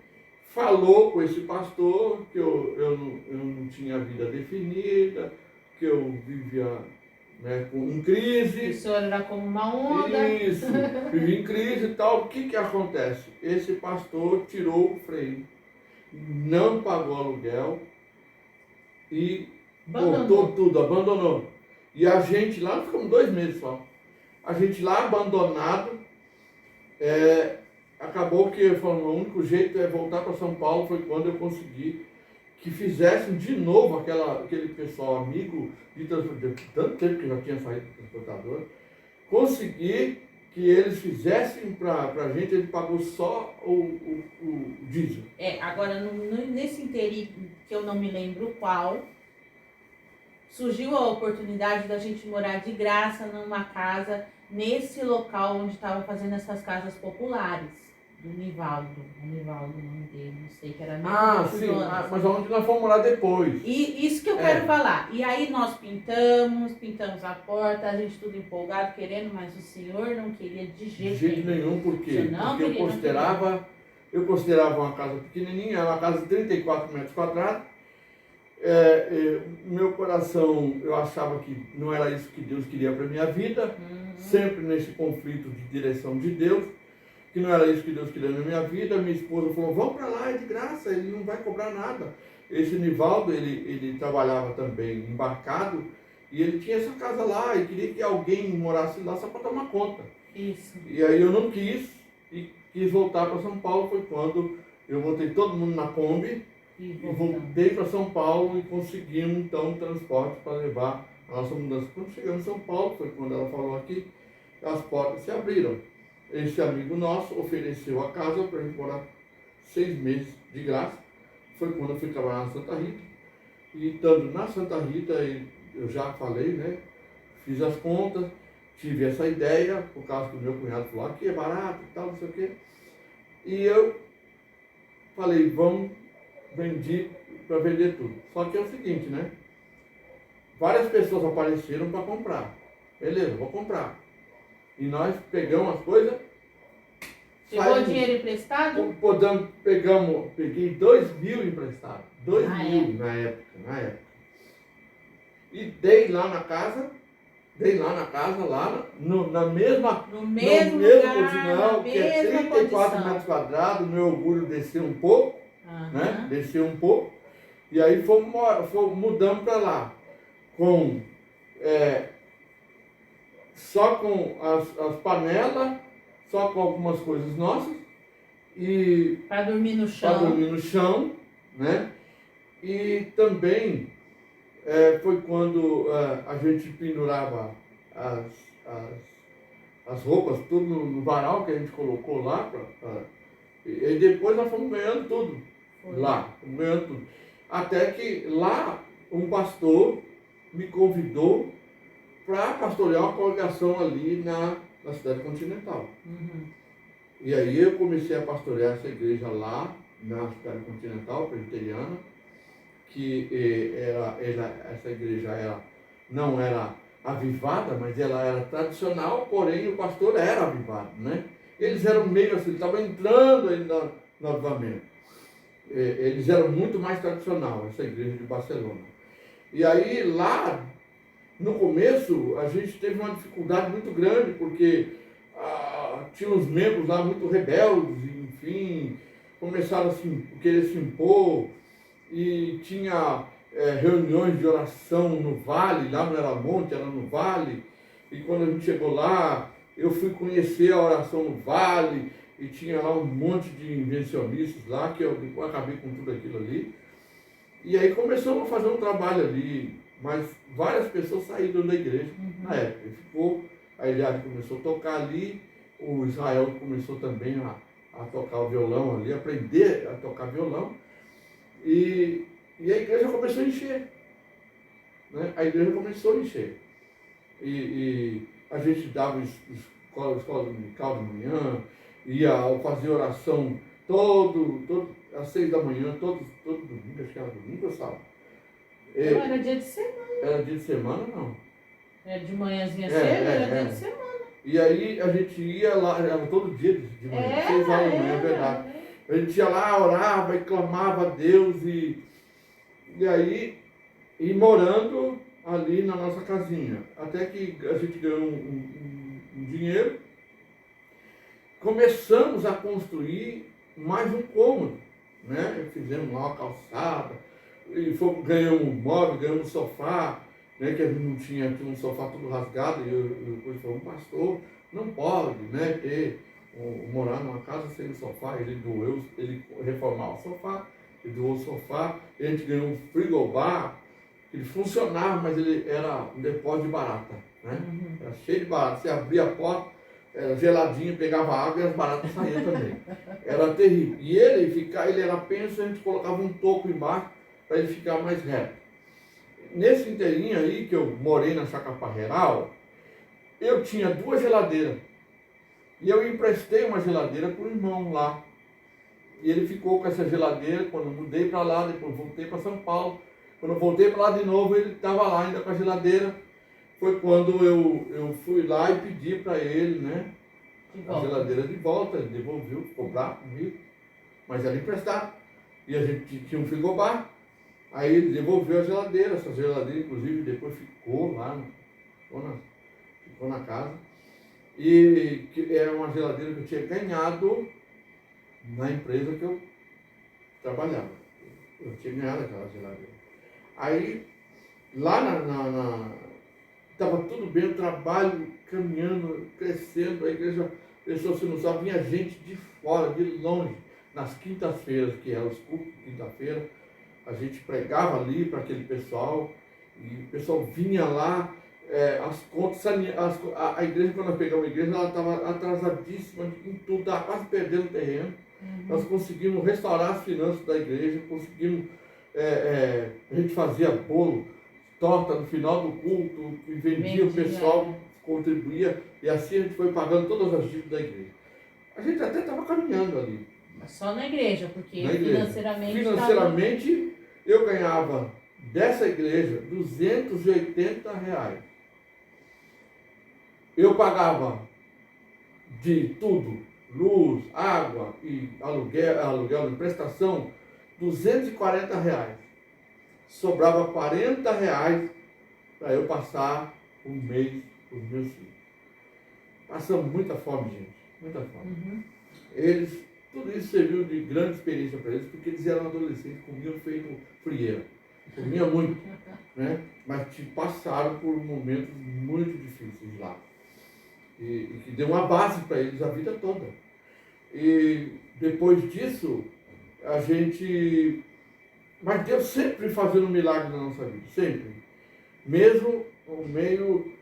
falou com esse pastor que eu não tinha vida definida, que eu vivia, né, em crise. O senhor era como uma onda. Isso, vivia em crise e tal. O que acontece? Esse pastor tirou o freio, não pagou aluguel e cortou tudo, abandonou. E a gente lá, ficamos 2 meses só. A gente lá abandonado, acabou que o único jeito é voltar para São Paulo. Foi quando eu consegui que fizessem de novo aquele pessoal amigo de tanto tempo que já tinha saído do transportador, consegui que eles fizessem para a gente. Ele pagou só o diesel. Agora nesse inteirinho, que eu não me lembro qual, surgiu a oportunidade da gente morar de graça numa casa nesse local onde estavam fazendo essas casas populares. Do Nivaldo, o nome dele, não sei, que era sim, mas onde nós fomos morar depois. E isso que eu quero falar. E aí nós pintamos a porta, a gente tudo empolgado, querendo, mas o senhor não queria de jeito nenhum. Por quê? Porque eu considerava uma casa pequenininha, uma casa de 34 metros quadrados. Meu coração, eu achava que não era isso que Deus queria para minha vida, sempre nesse conflito de direção de Deus, que não era isso que Deus queria na minha vida. Minha esposa falou, vamos para lá, é de graça, ele não vai cobrar nada. Esse Nivaldo, ele trabalhava também embarcado, e ele tinha essa casa lá, e queria que alguém morasse lá só para tomar conta. Isso. E aí eu não quis, e quis voltar para São Paulo. Foi quando eu botei todo mundo na Kombi, e voltei para São Paulo e conseguimos então um transporte para levar a nossa mudança. Quando chegamos em São Paulo, foi quando ela falou aqui, as portas se abriram. Esse amigo nosso ofereceu a casa para a gente morar 6 meses de graça. Foi quando eu fui trabalhar na Santa Rita. E estando na Santa Rita, eu já falei, né? Fiz as contas, tive essa ideia, por causa que o meu cunhado falou, aqui é barato e tal, não sei o quê. E eu falei, vendi para vender tudo. Só que é o seguinte, né? Várias pessoas apareceram para comprar. Beleza, vou comprar. E nós pegamos as coisas. Pegou dinheiro emprestado? Peguei 2.000 emprestados. 2.000 na época. E dei lá na casa, no mesmo continal, que é 34 metros quadrados. Meu orgulho desceu um pouco, né? Desceu um pouco. E aí fomos mudando para lá. Só com as panelas, só com algumas coisas nossas. E para dormir no chão. Né? E também foi quando a gente pendurava as roupas, tudo no varal que a gente colocou lá. E depois nós fomos ganhando tudo. Fomos ganhando tudo. Até que lá um pastor me convidou para pastorear uma congregação ali na cidade continental. E aí eu comecei a pastorear essa igreja lá na cidade continental, presbiteriana, que essa igreja não era avivada, mas ela era tradicional, porém o pastor era avivado, né? Eles eram meio assim, estavam entrando aí no avivamento. Eles eram muito mais tradicional, essa igreja de Barcelona. E aí lá, no começo, a gente teve uma dificuldade muito grande, porque tinha uns membros lá muito rebeldes, enfim, começaram a querer se impor, e tinha reuniões de oração no Vale, lá não era monte, era no Vale, e quando a gente chegou lá, eu fui conhecer a oração no Vale, e tinha lá um monte de invencionistas lá, que eu acabei com tudo aquilo ali. E aí começamos a fazer um trabalho ali, mas várias pessoas saíram da igreja na época. Ele ficou, a Eliade começou a tocar ali, o Israel começou também a tocar o violão ali, aprender a tocar violão, e a igreja começou a encher. Né? A igreja começou a encher. E a gente dava escola dominical de manhã, ia fazer oração às 6 da manhã, todo domingo, acho que era domingo ou sábado. Não era dia de semana. Era dia de semana, não. Era de manhãzinha cedo, era dia de semana. E aí a gente ia lá, era todo dia de manhã, 6 horas da manhã, é verdade. A gente ia lá, orava e clamava a Deus, e aí e morando ali na nossa casinha. Até que a gente ganhou um dinheiro, começamos a construir mais um cômodo, né? Fizemos lá uma calçada, e ganhamos um móvel, ganhamos um sofá, né? Que a gente não tinha um sofá todo rasgado, e eu falei, pastor, não pode, né? Morar numa casa sem sofá. Ele reformar o sofá, ele doou o sofá, e a gente ganhou um frigobar. Ele funcionava, mas ele era um depósito de barata, né? Era cheio de barata. Você abria a porta, era geladinho, pegava água e as baratas saíam também. Era terrível. E ele era penso, a gente colocava um toco embaixo para ele ficar mais reto. Nesse inteirinho aí, que eu morei na Chácara Parreiral, eu tinha 2 geladeiras. E eu emprestei uma geladeira para o irmão lá. E ele ficou com essa geladeira quando eu mudei para lá, depois voltei para São Paulo. Quando eu voltei para lá de novo, ele estava lá ainda com a geladeira. Foi quando eu fui lá e pedi para ele, né? A geladeira de volta. Ele devolveu, ficou bravo comigo, mas era emprestado. E a gente tinha um frigobar. Aí ele devolveu a geladeira. Essa geladeira, inclusive, depois ficou lá, ficou na casa. E que era uma geladeira que eu tinha ganhado na empresa que eu trabalhava. Eu tinha ganhado aquela geladeira. Aí, lá estava tudo bem, o trabalho caminhando, crescendo, a igreja, pessoas que não sabem, vinha gente de fora, de longe, nas quintas-feiras, que eram os cultos de quinta-feira, a gente pregava ali para aquele pessoal, e o pessoal vinha lá, as contas, a igreja, quando nós pegamos a igreja, ela estava atrasadíssima em tudo, estava quase perdendo terreno. Nós conseguimos restaurar as finanças da igreja, conseguimos, a gente fazia bolo, torta no final do culto, e vendia, o pessoal contribuía, e assim a gente foi pagando todas as dívidas da igreja. A gente até estava caminhando ali. Só na igreja, porque na igreja. Financeiramente eu ganhava dessa igreja R$ 280. Eu pagava de tudo, luz, água e aluguel de prestação, R$ 240. Sobrava R$ 40 para eu passar um mês com os meus filhos. Passamos muita fome, gente, muita fome. Tudo isso serviu de grande experiência para eles, porque eles eram adolescentes, comiam feito frieira. Comia muito, né? Mas passaram por momentos muito difíceis lá. E que deu uma base para eles a vida toda. E depois disso, mas Deus sempre fazendo um milagre na nossa vida, sempre. Mesmo no meio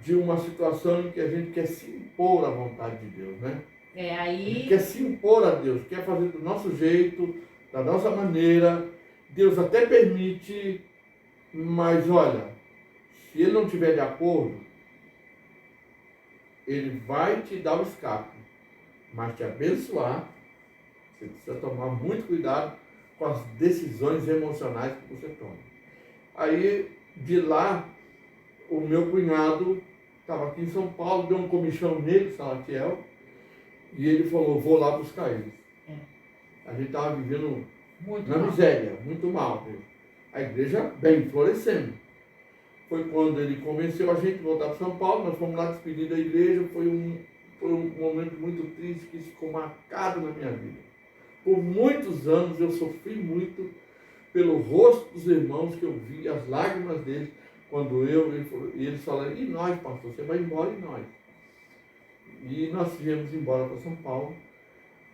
de uma situação em que a gente quer se impor à vontade de Deus, né? Aí... Quer se impor a Deus, quer fazer do nosso jeito, da nossa maneira. Deus até permite, mas olha, se Ele não estiver de acordo, Ele vai te dar o escape, mas te abençoar. Você precisa tomar muito cuidado com as decisões emocionais que você toma. Aí, de lá, o meu cunhado estava aqui em São Paulo, deu um comichão nele, Salatiel, e ele falou, vou lá buscar eles. A gente estava vivendo muito na miséria, muito mal. A igreja bem, florescendo. Foi quando ele convenceu a gente a voltar para São Paulo, nós fomos lá despedir da igreja, foi um momento muito triste que ficou marcado na minha vida. Por muitos anos eu sofri muito pelo rosto dos irmãos que eu vi, as lágrimas deles, quando e eles falaram, e nós, pastor, você vai embora e nós? E nós viemos embora para São Paulo.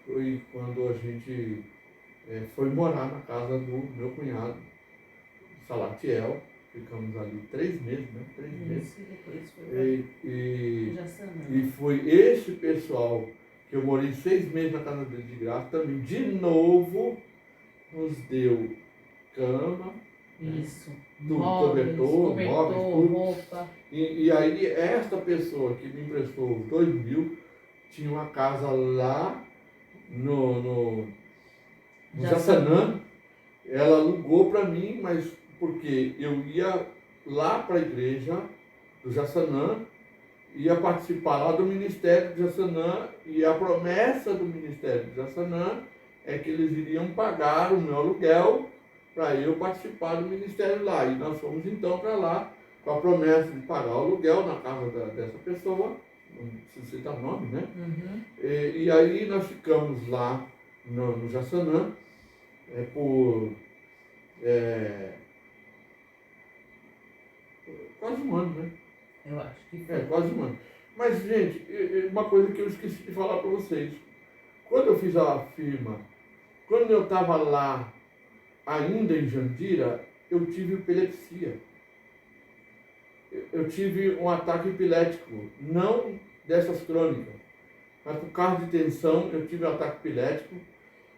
Foi quando a gente foi morar na casa do meu cunhado, Salatiel. Ficamos ali 3 meses, né? 3 meses. Isso, depois foi E Jaçanã. foi esse pessoal que eu morei 6 meses na casa dele de graça, também de novo nos deu cama, Isso. tudo, Móveis, móveis, tudo. roupa. E aí esta pessoa que me emprestou os 2.000 tinha uma casa lá no Jaçanã. Ela alugou para mim, mas porque eu ia lá para a igreja do Jaçanã, ia participar lá do ministério do Jaçanã, e a promessa do ministério do Jaçanã é que eles iriam pagar o meu aluguel para eu participar do ministério lá. E nós fomos então para lá com a promessa de pagar o aluguel na casa dessa pessoa, não preciso citar o nome, né? Uhum. E aí nós ficamos lá no Jaçanã por quase um ano, né? Eu acho que foi. Quase um ano. Mas, gente, uma coisa que eu esqueci de falar para vocês. Quando eu fiz a firma, quando eu estava lá, ainda em Jandira, eu tive epilepsia. Eu tive um ataque epilético, não dessas crônicas, mas por causa de tensão, eu tive um ataque epilético.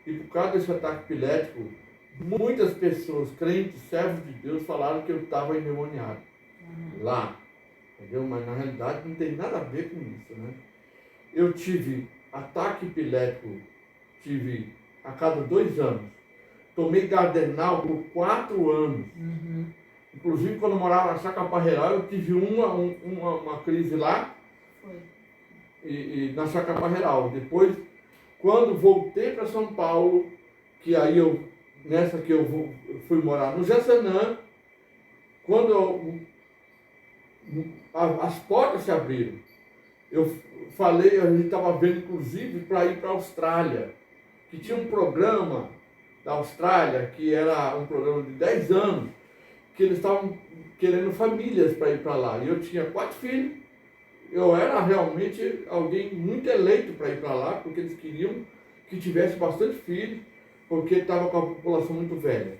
E por causa desse ataque epilético, muitas pessoas, crentes, servos de Deus, falaram que eu estava endemoniado. Lá. Entendeu? Mas na realidade não tem nada a ver com isso, né? Eu tive ataque epilético, tive a cada 2 anos. Tomei Gardenal por 4 anos. Uhum. Inclusive, quando eu morava na Chácara Parreiral, eu tive uma crise lá. Foi. E na Chácara Parreiral. Depois, quando voltei para São Paulo, que aí eu fui morar no Jaçanã, quando as portas se abriram, eu falei, a gente estava vendo inclusive para ir para a Austrália, que tinha um programa da Austrália, que era um programa de 10 anos, que eles estavam querendo famílias para ir para lá. E eu tinha 4 filhos, eu era realmente alguém muito eleito para ir para lá, porque eles queriam que tivesse bastante filhos, porque estava com a população muito velha.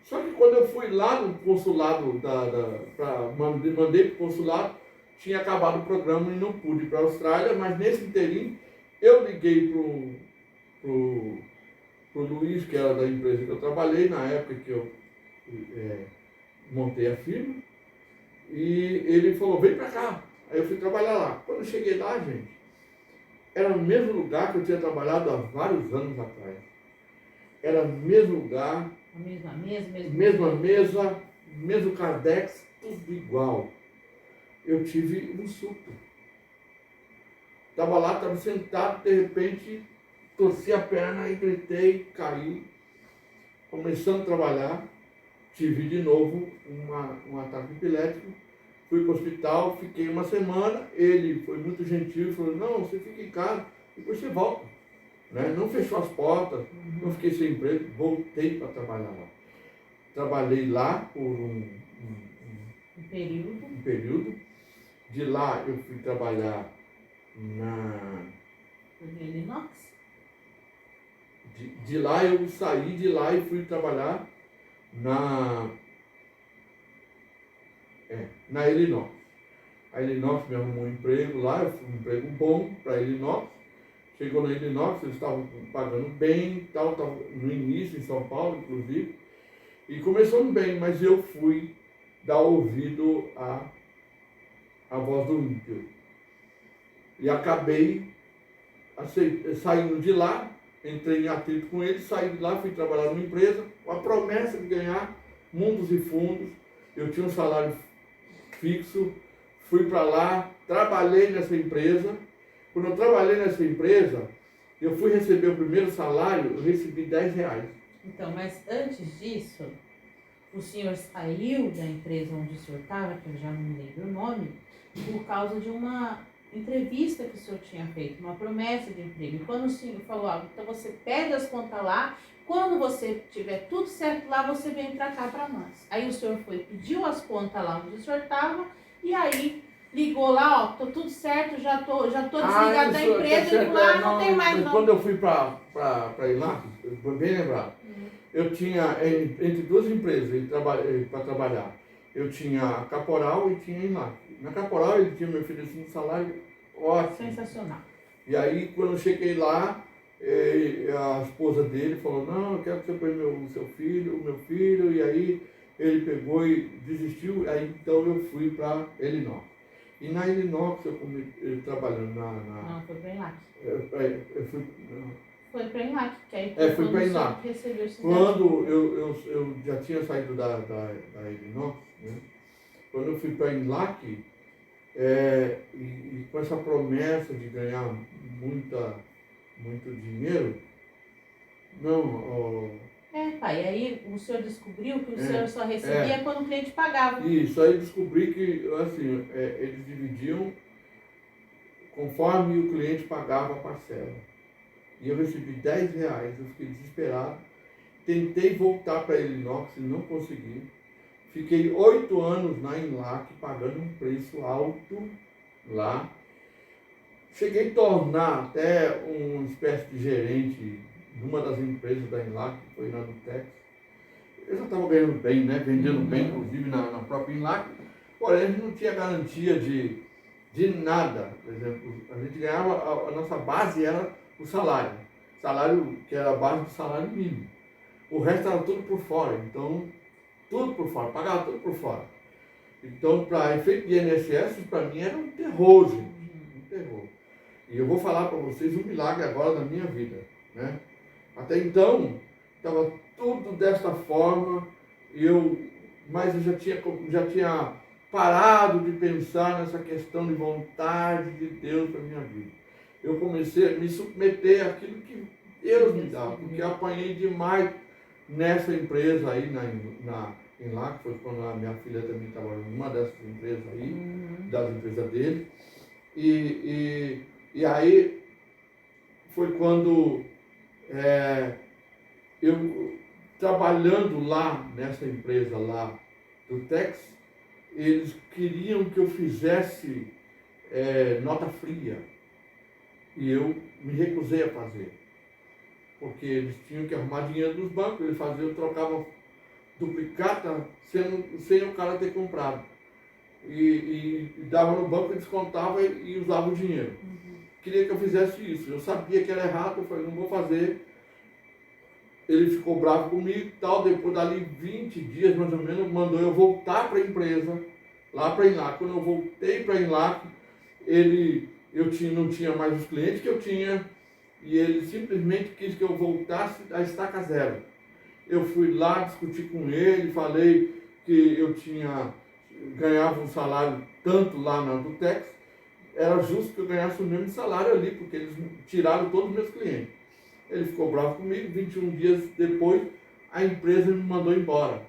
Só que quando eu fui lá no consulado, mandei para o consulado, tinha acabado o programa e não pude ir para a Austrália, mas nesse interim eu liguei para o Luiz, que era da empresa que eu trabalhei, na época que eu montei a firma, e ele falou, vem para cá. Aí eu fui trabalhar lá. Quando eu cheguei lá, gente, era o mesmo lugar que eu tinha trabalhado há vários anos atrás. Era o mesmo lugar, A mesma mesma mesa, mesmo cardex, tudo igual. Eu tive um surto. Estava lá, estava sentado, de repente, torci a perna e gritei, caí. Começando a trabalhar, tive de novo um ataque epilético. Fui para o hospital, fiquei uma semana. Ele foi muito gentil e falou, não, você fica em casa, depois você volta. Né? Não fechou as portas, não fiquei sem emprego, voltei para trabalhar lá. Trabalhei lá por um período. De lá eu fui trabalhar na... Illinois? De lá eu saí de lá e fui trabalhar na Illinois. A Illinois me arrumou um emprego lá, eu fui um emprego bom para a Illinois. Chegou na Illinois, eles estavam pagando bem, estava no início em São Paulo, inclusive, e começando bem, mas eu fui dar ouvido à voz do ímpio. E acabei saindo de lá, entrei em atrito com ele, saí de lá, fui trabalhar numa empresa, com a promessa de ganhar mundos e fundos. Eu tinha um salário fixo, fui para lá, trabalhei nessa empresa. Quando eu trabalhei nessa empresa, eu fui receber o primeiro salário, eu recebi R$10. Então, mas antes disso, o senhor saiu da empresa onde o senhor estava, que eu já não me lembro o nome, por causa de uma entrevista que o senhor tinha feito, uma promessa de emprego. E quando o senhor falou, então você pede as contas lá, quando você tiver tudo certo lá, você vem para cá para nós. Aí o senhor foi, pediu as contas lá onde o senhor estava, e aí ligou lá, ó, tô tudo certo, já tô desligado da empresa, ele falou, não tem mais não. Quando eu fui para ir lá, foi bem lembrado, eu tinha entre duas empresas para trabalhar. Eu tinha a Caporal e tinha a Inlac. Na Caporal ele tinha me oferecido um salário ótimo. Sensacional. E aí quando eu cheguei lá, a esposa dele falou, não, eu quero que você põe o meu filho, e aí ele pegou e desistiu, aí então eu fui para Elinópolis. E na Elinópolis eu trabalhando Não, foi para Inlac. eu fui... Foi para Inlac, que aí fui para Inlac. Recebeu esse Quando eu já tinha saído da Elinópolis, né? Quando eu fui para Inlac, e com essa promessa de ganhar muito dinheiro, não, pai, aí o senhor descobriu que o senhor só recebia quando o cliente pagava. Isso, aí descobri que, assim, eles dividiam conforme o cliente pagava a parcela. E eu recebi R$10, eu fiquei desesperado. Tentei voltar para Elinópolis e não consegui. Fiquei 8 anos na Inlac, pagando um preço alto lá. Cheguei a tornar até uma espécie de gerente de uma das empresas da Inlac, que foi na Nutex. Eu já estava ganhando bem, né? Vendendo bem, inclusive na própria Inlac. Porém, a gente não tinha garantia de nada. Por exemplo, a gente ganhava, a nossa base era o salário. Salário que era a base do salário mínimo. O resto era tudo por fora. Então, tudo por fora, pagava tudo por fora. Então, para efeito de INSS, para mim era um terror, gente. Um terror. E eu vou falar para vocês um milagre agora na minha vida, né? Até então, estava tudo desta forma, mas eu já tinha parado de pensar nessa questão de vontade de Deus para a minha vida. Eu comecei a me submeter àquilo que Deus me dava, porque eu apanhei demais nessa empresa aí, em lá, que foi quando a minha filha também trabalhou numa dessas empresas aí, das empresas dele. E aí foi quando eu, trabalhando lá nessa empresa lá do Tex, eles queriam que eu fizesse nota fria. E eu me recusei a fazer. Porque eles tinham que arrumar dinheiro dos bancos, eles faziam, trocavam duplicata sem o cara ter comprado. E dava no banco, descontava e usava o dinheiro. Queria que eu fizesse isso. Eu sabia que era errado, eu falei, não vou fazer. Ele ficou bravo comigo e tal. Depois dali 20 dias, mais ou menos, mandou eu voltar para a empresa, lá para a Inlac. Quando eu voltei para a Inlac, não tinha mais os clientes que eu tinha, e ele simplesmente quis que eu voltasse a estaca zero. Eu fui lá discutir com ele, falei que eu ganhava um salário tanto lá na Dutex, era justo que eu ganhasse o mesmo salário ali, porque eles tiraram todos os meus clientes. Ele ficou bravo comigo, 21 dias depois a empresa me mandou embora.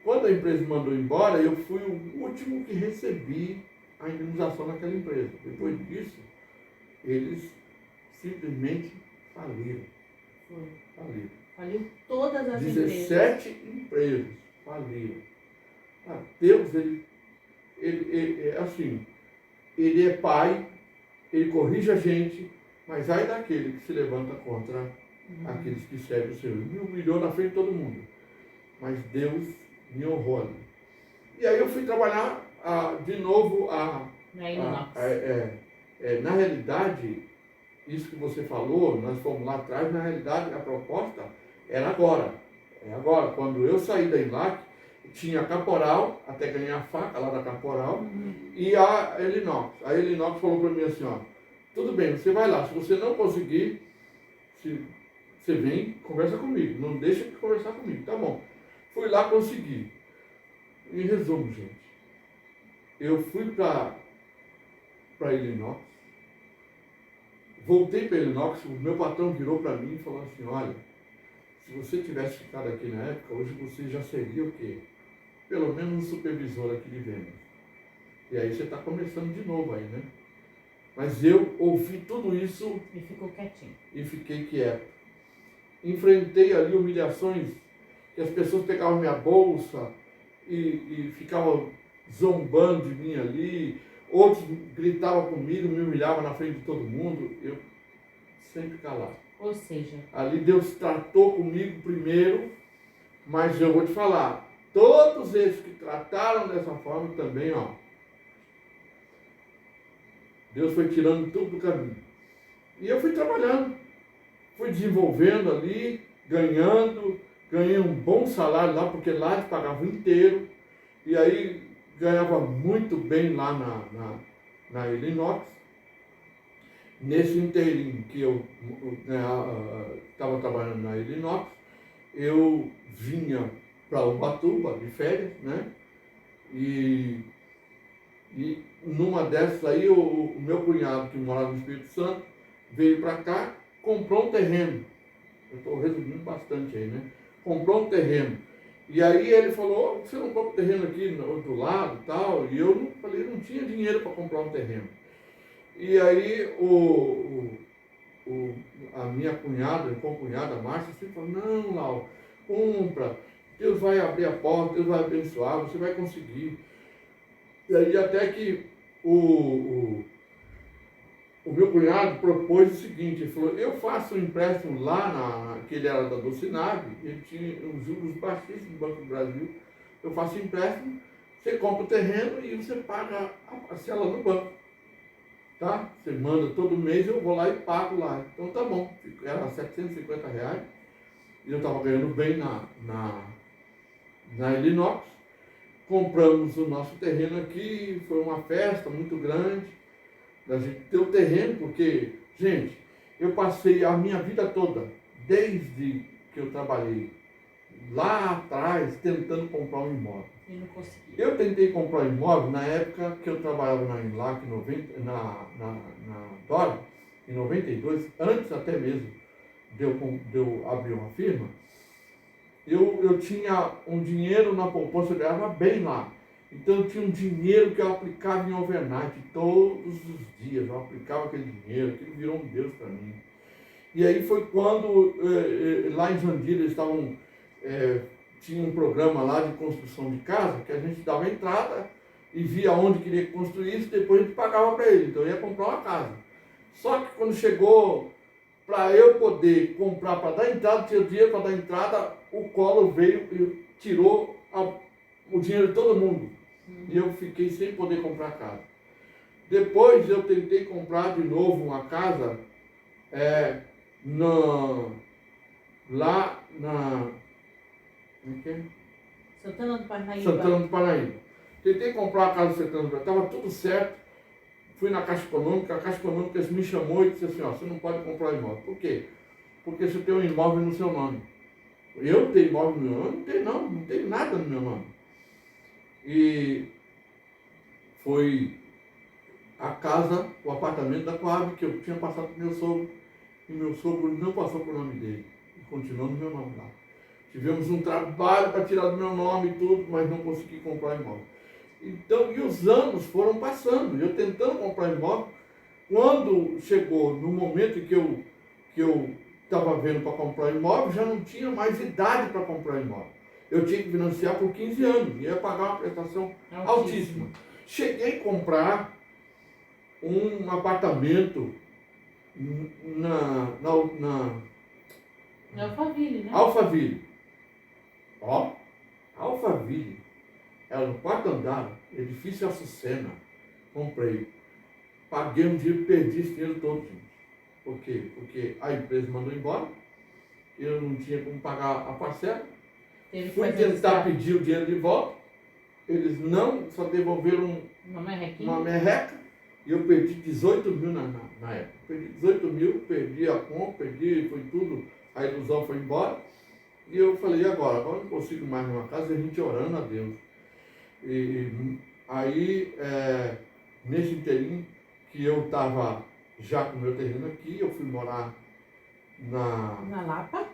Quando a empresa me mandou embora, eu fui o último que recebi a indenização naquela empresa. Depois disso, eles simplesmente faliram. Faliu todas as 17 empresas faliram. Deus, assim, ele é pai, ele corrige a gente, mas ai daquele que se levanta contra aqueles que servem o Senhor. Me humilhou na frente de todo mundo, mas Deus me honrou ali. E aí eu fui trabalhar de novo na realidade, isso que você falou, nós fomos lá atrás, na realidade a proposta era agora. É agora, quando eu saí da Inlac, tinha a Caporal, até ganhar a faca lá da Caporal, e a Elinópolis. A Elinópolis falou para mim assim, ó, tudo bem, você vai lá, se você não conseguir, você vem, conversa comigo, não deixa de conversar comigo, tá bom. Fui lá, consegui. Em resumo, gente, eu fui para Elinópolis, voltei para Elinópolis, o meu patrão virou para mim e falou assim, olha, se você tivesse ficado aqui na época, hoje você já seria o quê? Pelo menos um supervisor aqui de vendas. E aí você está começando de novo aí, né? Mas eu ouvi tudo isso... E ficou quietinho. E fiquei quieto. Enfrentei ali humilhações, que as pessoas pegavam minha bolsa e ficavam zombando de mim ali, outros gritavam comigo, me humilhavam na frente de todo mundo, eu sempre calado. Ou seja, Ali Deus tratou comigo primeiro, mas eu vou te falar, todos esses que trataram dessa forma também, ó, Deus foi tirando tudo do caminho. E eu fui trabalhando, fui desenvolvendo ali, ganhei um bom salário lá, porque lá eles pagavam inteiro, e aí ganhava muito bem lá na Illinois. Nesse inteirinho que eu estava trabalhando na Illinois, eu vinha para Ubatuba de férias, né? E numa dessas aí, o meu cunhado, que morava no Espírito Santo, veio para cá, comprou um terreno. Eu estou resumindo bastante aí, né? Comprou um terreno. E aí ele falou, você não compra um terreno aqui do lado e tal? E eu falei, não tinha dinheiro para comprar um terreno. E aí a minha cunhada, a concunhada, a Márcia, sempre falou, não, Lau, compra, Deus vai abrir a porta, Deus vai abençoar, você vai conseguir. E aí até que o meu cunhado propôs o seguinte, ele falou, eu faço um empréstimo lá, que ele era da Docinave, ele tinha uns juros baixíssimos no Banco do Brasil, eu faço empréstimo, você compra o terreno e você paga a parcela no banco, tá? Você manda todo mês, eu vou lá e pago lá. Então tá bom, era R$750, e eu estava ganhando bem na Illinois. Compramos o nosso terreno aqui, foi uma festa muito grande, a gente ter o terreno, porque, gente, eu passei a minha vida toda, desde que eu trabalhei lá atrás, tentando comprar um imóvel. e não consegui. Eu tentei comprar um imóvel na época que eu trabalhava na Inlac, na Dora, em 92, antes até mesmo de eu abrir uma firma. Eu tinha um dinheiro na poupança, eu ganhava bem lá. Então eu tinha um dinheiro que eu aplicava em overnight todos os dias. Eu aplicava aquele dinheiro, aquilo virou um Deus para mim. E aí foi quando, lá em Jandira, eles estavam, tinha um programa lá de construção de casa, que a gente dava entrada e via onde queria que construísse, depois a gente pagava para ele. Então eu ia comprar uma casa. Só que quando chegou para eu poder comprar, para dar entrada, tinha dinheiro para dar entrada, o Collor veio e tirou o dinheiro de todo mundo. E eu fiquei sem poder comprar casa. Depois eu tentei comprar de novo uma casa lá na... Como é que é? Santana do Parnaíba. Santana do Parnaíba. Tentei comprar a casa de Santana do Parnaíba, estava tudo certo. Fui na Caixa Econômica, a Caixa Econômica me chamou e disse assim, ó, você não pode comprar imóvel. Por quê? Porque você tem um imóvel no seu nome. Eu tenho imóvel no meu nome? Não tenho nada no meu nome. E foi a casa, o apartamento da Coab, que eu tinha passado para o meu sogro, e meu sogro não passou para o nome dele, e continuou no meu nome lá. Tivemos um trabalho para tirar do meu nome e tudo, mas não consegui comprar imóvel. Então, e os anos foram passando, eu tentando comprar imóvel, quando chegou no momento em que eu estava vendo para comprar imóvel, já não tinha mais idade para comprar imóvel. Eu tinha que financiar por 15 anos, ia pagar uma prestação altíssima. Cheguei a comprar um apartamento na Alphaville, né? Alphaville. Ó, Alphaville. Era no quarto andar, edifício Açucena. Comprei. Paguei um dinheiro, perdi esse dinheiro todo, gente. Por quê? Porque a empresa mandou embora, eu não tinha como pagar a parcela. Fui tentar pedir o dinheiro de volta, eles não, só devolveram uma merreca, e eu perdi 18 mil na época. Perdi 18 mil, perdi a compra, foi tudo, a ilusão foi embora. E eu falei, e agora? Agora eu não consigo mais numa casa, e a gente orando a Deus. E aí, nesse inteirinho, que eu estava já com o meu terreno aqui, eu fui morar na Lapa?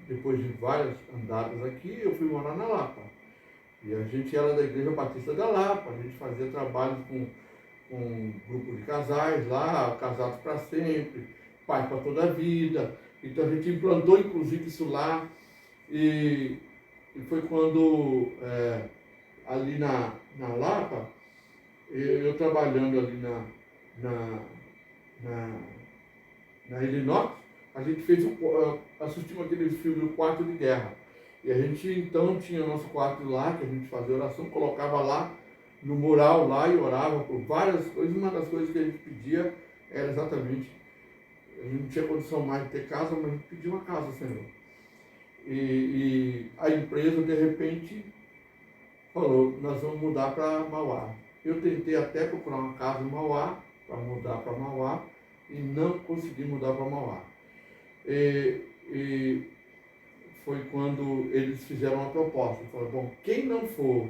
Depois de várias andadas aqui, eu fui morar na Lapa. E a gente era da Igreja Batista da Lapa, a gente fazia trabalhos com um grupo de casais lá, casados para sempre, pais para toda a vida. Então a gente implantou inclusive isso lá. E foi quando ali na Lapa, eu trabalhando ali na Illinois, a gente assistimos aquele filme O Quarto de Guerra. E a gente então tinha o nosso quarto lá, que a gente fazia oração, colocava lá no mural lá e orava por várias coisas. Uma das coisas que a gente pedia era exatamente, a gente não tinha condição mais de ter casa, mas a gente pedia uma casa, Senhor. E a empresa, de repente, falou, nós vamos mudar para Mauá. Eu tentei até procurar uma casa em Mauá, para mudar para Mauá, e não consegui mudar para Mauá. E foi quando eles fizeram uma proposta. Falaram, bom, quem não for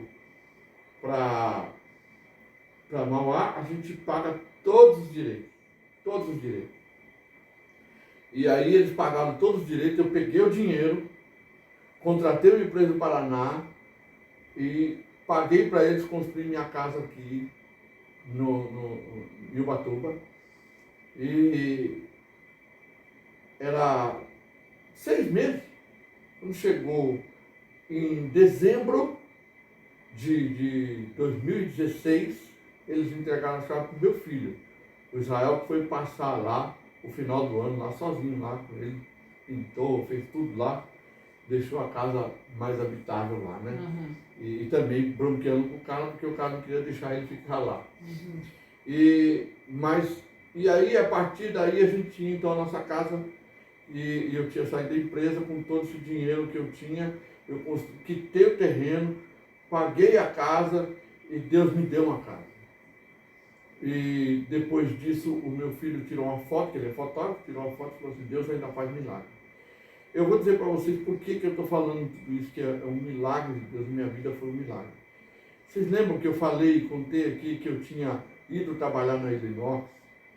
para Mauá, a gente paga todos os direitos. Todos os direitos. E aí eles pagaram todos os direitos, eu peguei o dinheiro, contratei uma empresa do Paraná e paguei para eles construir minha casa aqui em Ubatuba. E era 6 meses. Quando chegou em dezembro de 2016, eles entregaram a chave para o meu filho, o Israel, que foi passar lá o final do ano, lá sozinho, lá com ele, pintou, fez tudo lá, deixou a casa mais habitável lá, né? Uhum. E também bronqueando com o cara, porque o cara não queria deixar ele ficar lá. Uhum. E aí, a partir daí, a gente tinha então a nossa casa, e eu tinha saído da empresa com todo esse dinheiro que eu tinha, eu quitei o terreno, paguei a casa e Deus me deu uma casa. E depois disso, o meu filho tirou uma foto, que ele é fotógrafo, tirou uma foto e falou assim, Deus ainda faz milagre. Eu vou dizer para vocês por que eu estou falando tudo isso, que é um milagre de Deus, minha vida foi um milagre. Vocês lembram que eu falei e contei aqui que eu tinha ido trabalhar na Illinois,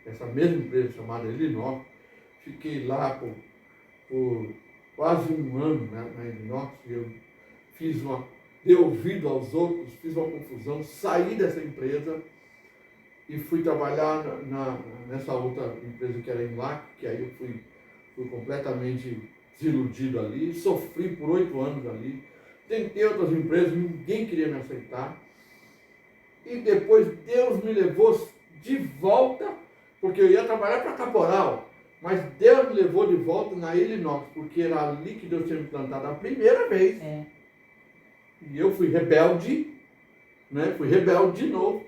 essa mesma empresa chamada Illinois, fiquei lá por quase um ano, né, na Illinois, eu dei ouvido aos outros, fiz uma confusão, saí dessa empresa e fui trabalhar nessa outra empresa que era em LAC, que aí eu fui completamente desiludido ali, sofri por 8 anos ali, tentei outras empresas, ninguém queria me aceitar. E depois Deus me levou de volta, porque eu ia trabalhar para Caporal, mas Deus me levou de volta na Illinois, porque era ali que Deus tinha me plantado a primeira vez. É. E eu fui rebelde, né? Fui rebelde de novo,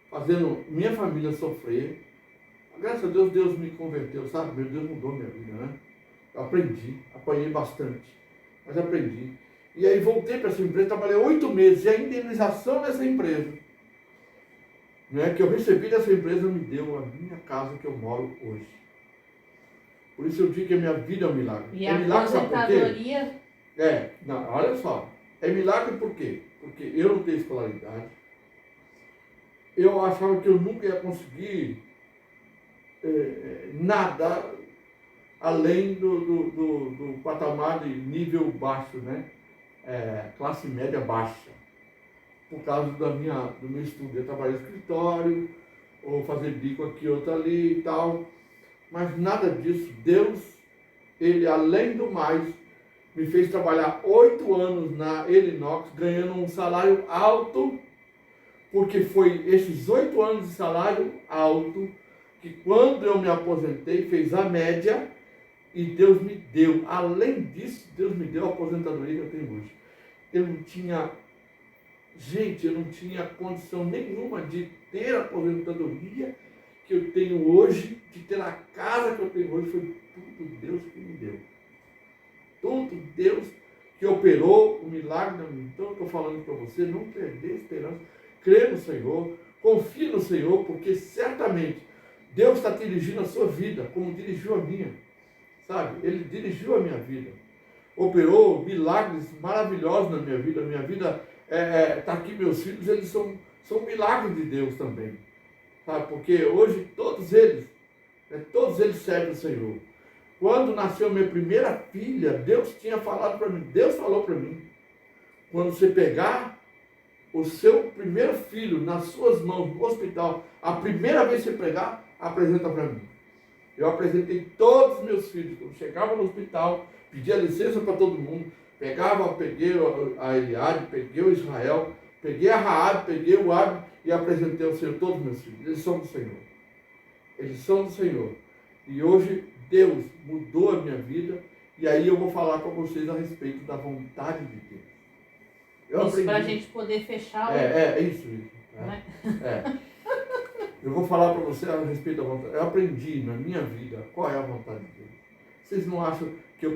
fazendo minha família sofrer. Graças a Deus, Deus me converteu, sabe? Meu Deus mudou minha vida, né? Eu aprendi, apanhei bastante, mas aprendi. E aí voltei para essa empresa, trabalhei 8 meses, e a indenização dessa empresa, né, que eu recebi dessa empresa, me deu a minha casa que eu moro hoje. Por isso eu digo que a minha vida é um milagre. E é a milagre, sabe por quê? aposentadoria? Não, olha só. É milagre por quê? Porque eu não tenho escolaridade. Eu achava que eu nunca ia conseguir nada além do patamar de nível baixo, né? Classe média baixa. Por causa do meu estudo. Eu trabalhei no escritório, ou fazer bico aqui, outro ali e tal. Mas nada disso. Deus, Ele, além do mais, me fez trabalhar 8 anos na Illinois, ganhando um salário alto, porque foi esses 8 anos de salário alto que quando eu me aposentei, fez a média e Deus me deu. Além disso, Deus me deu a aposentadoria que eu tenho hoje. Eu não tinha condição nenhuma de ter a aposentadoria que eu tenho hoje, de ter a casa que eu tenho hoje. Foi tudo Deus que me deu. Tudo Deus que operou o milagre na minha. Então eu estou falando para você, não perder a esperança. Crê no Senhor, confie no Senhor, porque certamente Deus está dirigindo a sua vida, como dirigiu a minha. Sabe? Ele dirigiu a minha vida. Operou milagres maravilhosos na minha vida. Minha vida está aqui, meus filhos, eles são milagres de Deus também. Sabe? Porque hoje todos eles servem o Senhor. Quando nasceu minha primeira filha, Deus tinha falado para mim, Deus falou para mim, quando você pegar o seu primeiro filho nas suas mãos no hospital, a primeira vez que você pregar, apresenta para mim. Eu apresentei todos os meus filhos. Quando chegava no hospital, pedia licença para todo mundo, peguei a Eliade, peguei o Israel, Peguei a Raabe, peguei o Abi e apresentei ao Senhor todos os meus filhos. Eles são do Senhor. Eles são do Senhor. E hoje Deus mudou a minha vida. E aí eu vou falar com vocês a respeito da vontade de Deus. Isso para a gente poder fechar o... Isso. Né? Eu vou falar para você a respeito da vontade. Eu aprendi na minha vida qual é a vontade de Deus. Vocês não acham que eu